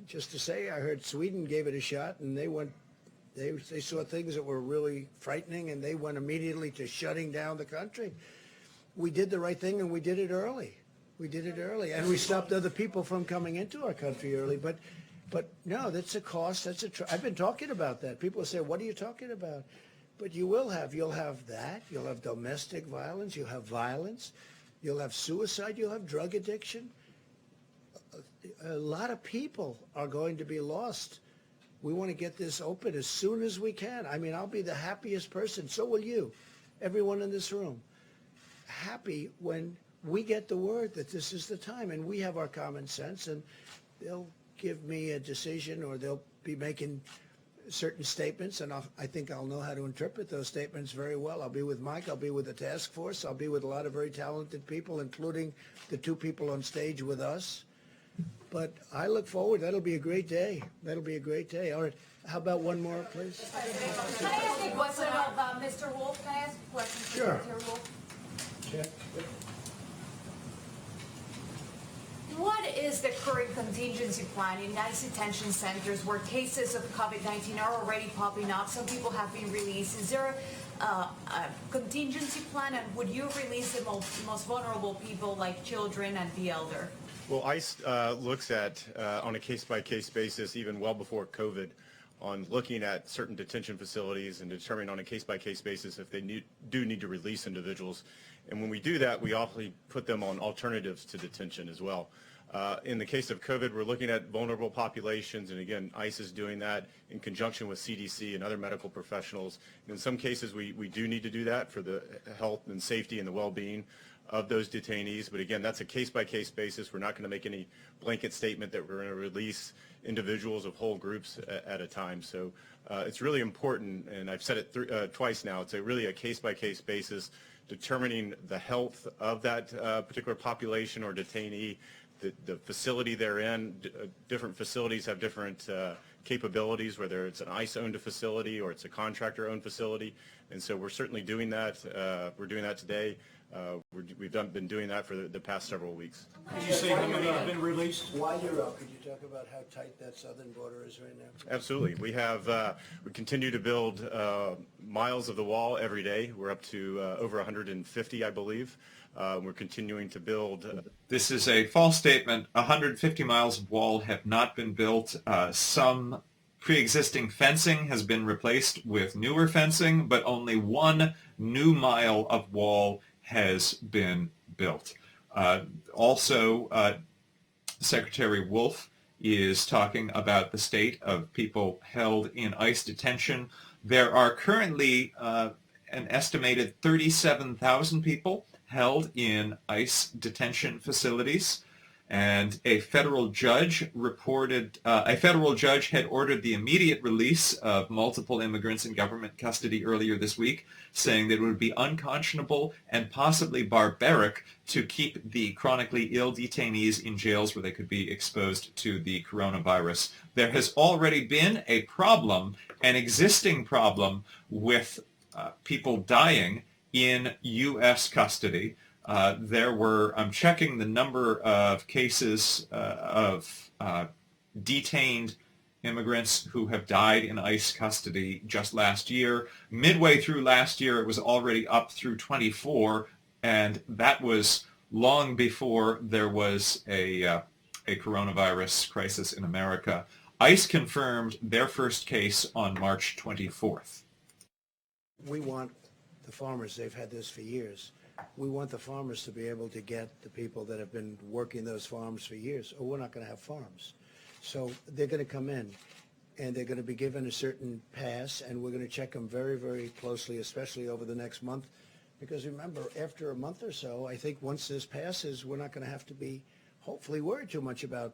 just to say, I heard Sweden gave it a shot, and they saw things that were really frightening, and they went immediately to shutting down the country. We did the right thing, and we did it early. And we stopped other people from coming into our country early. But no, that's a cost. I've been talking about that. People say, what are you talking about? But you'll have that. You'll have domestic violence. You'll have violence. You'll have suicide. You'll have drug addiction. A lot of people are going to be lost. We want to get this open as soon as we can. I'll be the happiest person. So will you, everyone in this room. Happy when we get the word that this is the time, and we have our common sense, and they'll give me a decision, or they'll be making certain statements, and I think I'll know how to interpret those statements very well. I'll be with Mike. I'll be with the task force. I'll be with a lot of very talented people, including the two people on stage with us. But I look forward. That'll be a great day. All right. How about one more, please? Can I ask a question about Mr. Wolf? Can I ask a question? Sure. Mr. Wolf? Check. What is the current contingency plan in ICE detention centers where cases of COVID-19 are already popping up? Some people have been released. Is there a contingency plan, and would you release the most vulnerable people like children and the elder? Well, ICE looks at, on a case-by-case basis, even well before COVID, on looking at certain detention facilities and determining on a case-by-case basis if they do need to release individuals. And when we do that, we often put them on alternatives to detention as well. In the case of COVID, we're looking at vulnerable populations, and again, ICE is doing that in conjunction with CDC and other medical professionals. And in some cases, we do need to do that for the health and safety and the well-being of those detainees. But again, that's a case-by-case basis. We're not going to make any blanket statement that we're going to release individuals of whole groups at a time. So it's really important, and I've said it twice now, it's really a case-by-case basis, determining the health of that particular population or detainee, the facility they're in. Different facilities have different capabilities, whether it's an ICE-owned facility or it's a contractor-owned facility. And so we're certainly doing that. We're doing that today. We've been doing that for the past several weeks. Can you say how many have been released? While you're up, could you talk about how tight that southern border is right now? Absolutely. We continue to build miles of the wall every day. We're up to over 150, I believe. We're continuing to build. This is a false statement. 150 miles of wall have not been built. Some pre-existing fencing has been replaced with newer fencing, but only 1 new mile of wall has been built. Also, Secretary Wolf is talking about the state of people held in ICE detention. There are currently an estimated 37,000 people held in ICE detention facilities, and a federal judge had ordered the immediate release of multiple immigrants in government custody earlier this week, saying that it would be unconscionable and possibly barbaric to keep the chronically ill detainees in jails where they could be exposed to the coronavirus. There has already been a problem, an existing problem, with people dying in U.S. custody. I'm checking the number of cases of detained immigrants who have died in ICE custody just last year. Midway through last year, it was already up through 24, and that was long before there was a coronavirus crisis in America. ICE confirmed their first case on March 24th. We want the farmers, they've had this for years. We want the farmers to be able to get the people that have been working those farms for years, or we're not going to have farms. So they're going to come in, and they're going to be given a certain pass, and we're going to check them very, very closely, especially over the next month. Because remember, after a month or so, I think once this passes, we're not going to have to be, hopefully, worried too much about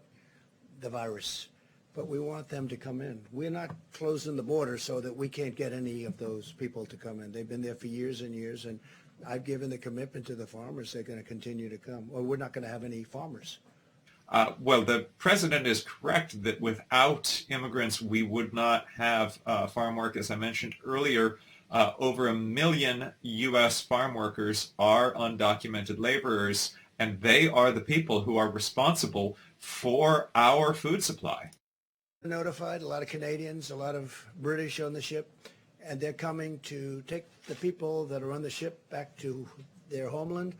the virus. But we want them to come in. We're not closing the border so that we can't get any of those people to come in. They've been there for years and years, and I've given the commitment to the farmers they're going to continue to come, or we're not going to have any farmers. Well, the president is correct that without immigrants, we would not have farm work. As I mentioned earlier, over 1 million U.S. farm workers are undocumented laborers, and they are the people who are responsible for our food supply. Notified, a lot of Canadians, a lot of British on the ship, and they're coming to take the people that are on the ship back to their homeland.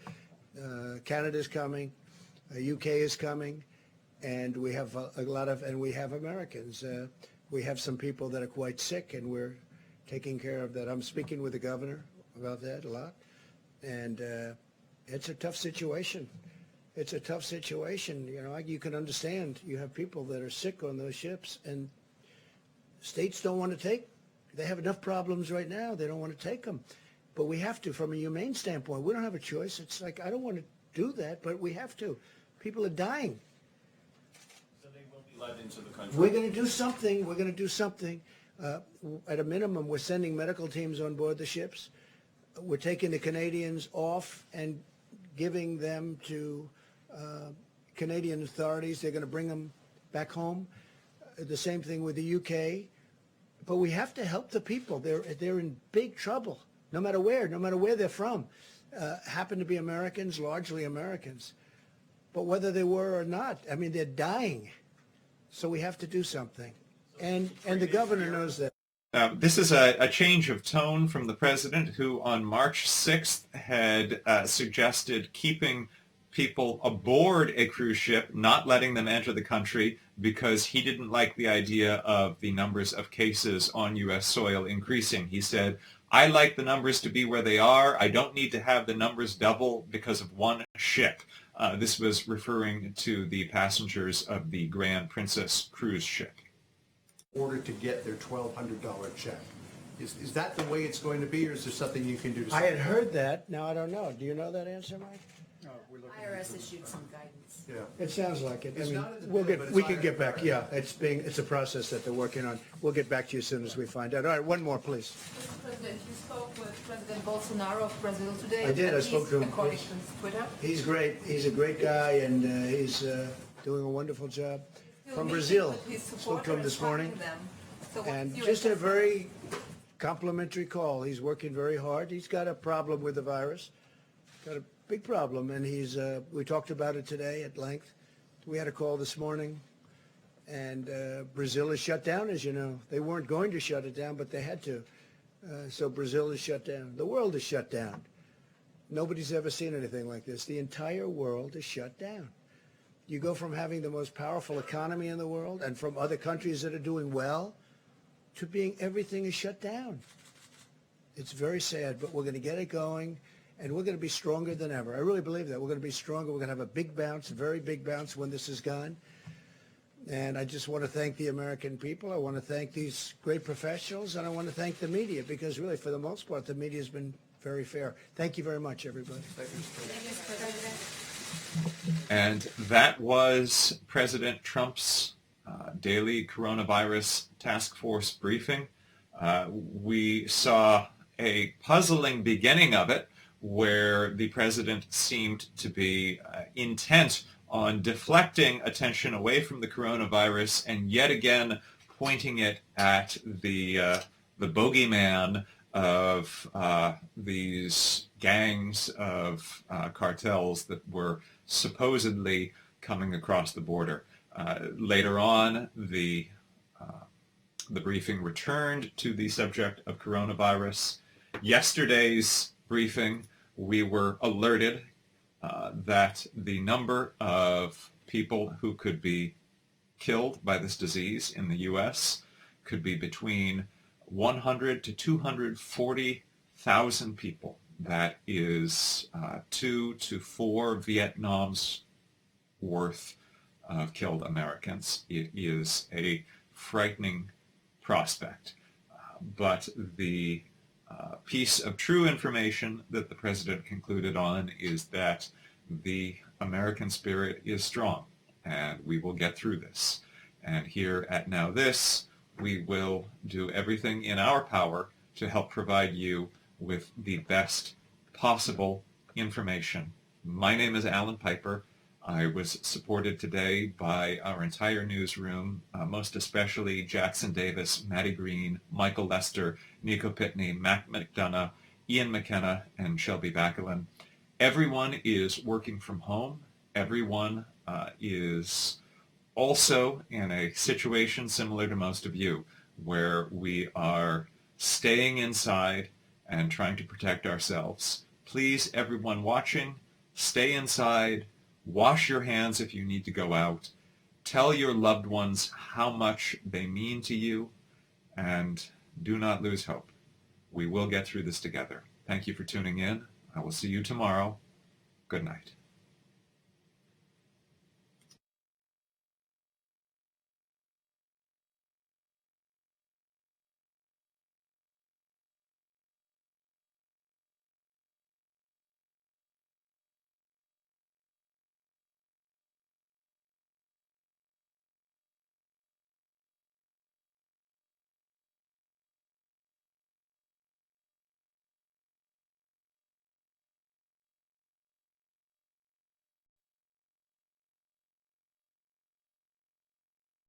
Canada's coming, UK is coming, and we have a lot of, and we have Americans. We have some people that are quite sick, and we're taking care of that. I'm speaking with the governor about that a lot, and it's a tough situation. It's a tough situation. You know, you can understand. You have people that are sick on those ships, and states don't want to take. They have enough problems right now. They don't want to take them. But we have to, from a humane standpoint. We don't have a choice. It's like, I don't want to do that, but we have to. People are dying. So they will be led into the country. We're going to do something. We're going to do something. At a minimum, we're sending medical teams on board the ships. We're taking the Canadians off and giving them to Canadian authorities. They're going to bring them back home. The same thing with the UK. But we have to help the people. They're in big trouble, no matter where they're from. Happen to be Americans, largely Americans. But whether they were or not, I mean, they're dying. So we have to do something. And the governor knows that. This is a change of tone from the president, who on March 6th had suggested keeping people aboard a cruise ship, not letting them enter the country, because he didn't like the idea of the numbers of cases on U.S. soil increasing. He said, I like the numbers to be where they are. I don't need to have the numbers double because of one ship. This was referring to the passengers of the Grand Princess cruise ship. In order to get their $1,200 check. Is that the way it's going to be, or is there something you can do to I had heard that. Now I don't know. Do you know that answer, Mike? No, IRS issued some guidance. Yeah. It sounds like it. It's I mean, not in the bill, but we it's can get IRS. back. Yeah, it's a process that they're working on. We'll get back to you as soon as we find out. All right, one more, please. Mr. President, you spoke with President Bolsonaro of Brazil today. I did. I and spoke to him. According to Twitter. He's great. He's a great guy, and he's doing a wonderful job. From Brazil, spoke to him this morning, and just a very complimentary call. He's working very hard. He's got a problem with the virus, got a big problem, and we talked about it today at length. We had a call this morning, and Brazil is shut down, as you know. They weren't going to shut it down, but they had to. So Brazil is shut down. The world is shut down. Nobody's ever seen anything like this. The entire world is shut down. You go from having the most powerful economy in the world and from other countries that are doing well to being everything is shut down. It's very sad, but we're going to get it going, and we're going to be stronger than ever. I really believe that. We're going to be stronger. We're going to have a big bounce, a very big bounce when this is gone. And I just want to thank the American people. I want to thank these great professionals, and I want to thank the media, because really, for the most part, the media has been very fair. Thank you very much, everybody. Thank you, Mr. President. And that was President Trump's daily coronavirus task force briefing. We saw a puzzling beginning of it, where the president seemed to be intent on deflecting attention away from the coronavirus and yet again pointing it at the bogeyman of these gangs of cartels that were supposedly coming across the border. Later on, the briefing returned to the subject of coronavirus. Yesterday's briefing, we were alerted that the number of people who could be killed by this disease in the U.S. could be between 100 to 240,000 people. That is 2 to 4 Vietnam's worth of killed Americans. It is a frightening prospect. But the piece of true information that the president concluded on is that the American spirit is strong, and we will get through this. And here at NowThis, we will do everything in our power to help provide you with the best possible information. My name is Alan Piper. I was supported today by our entire newsroom, most especially Jackson Davis, Maddie Green, Michael Lester, Nico Pitney, Mac McDonough, Ian McKenna, and Shelby Backelin. Everyone is working from home. Everyone is also in a situation similar to most of you, where we are staying inside and trying to protect ourselves. Please, everyone watching, stay inside, wash your hands if you need to go out, tell your loved ones how much they mean to you, and do not lose hope. We will get through this together. Thank you for tuning in. I will see you tomorrow. Good night.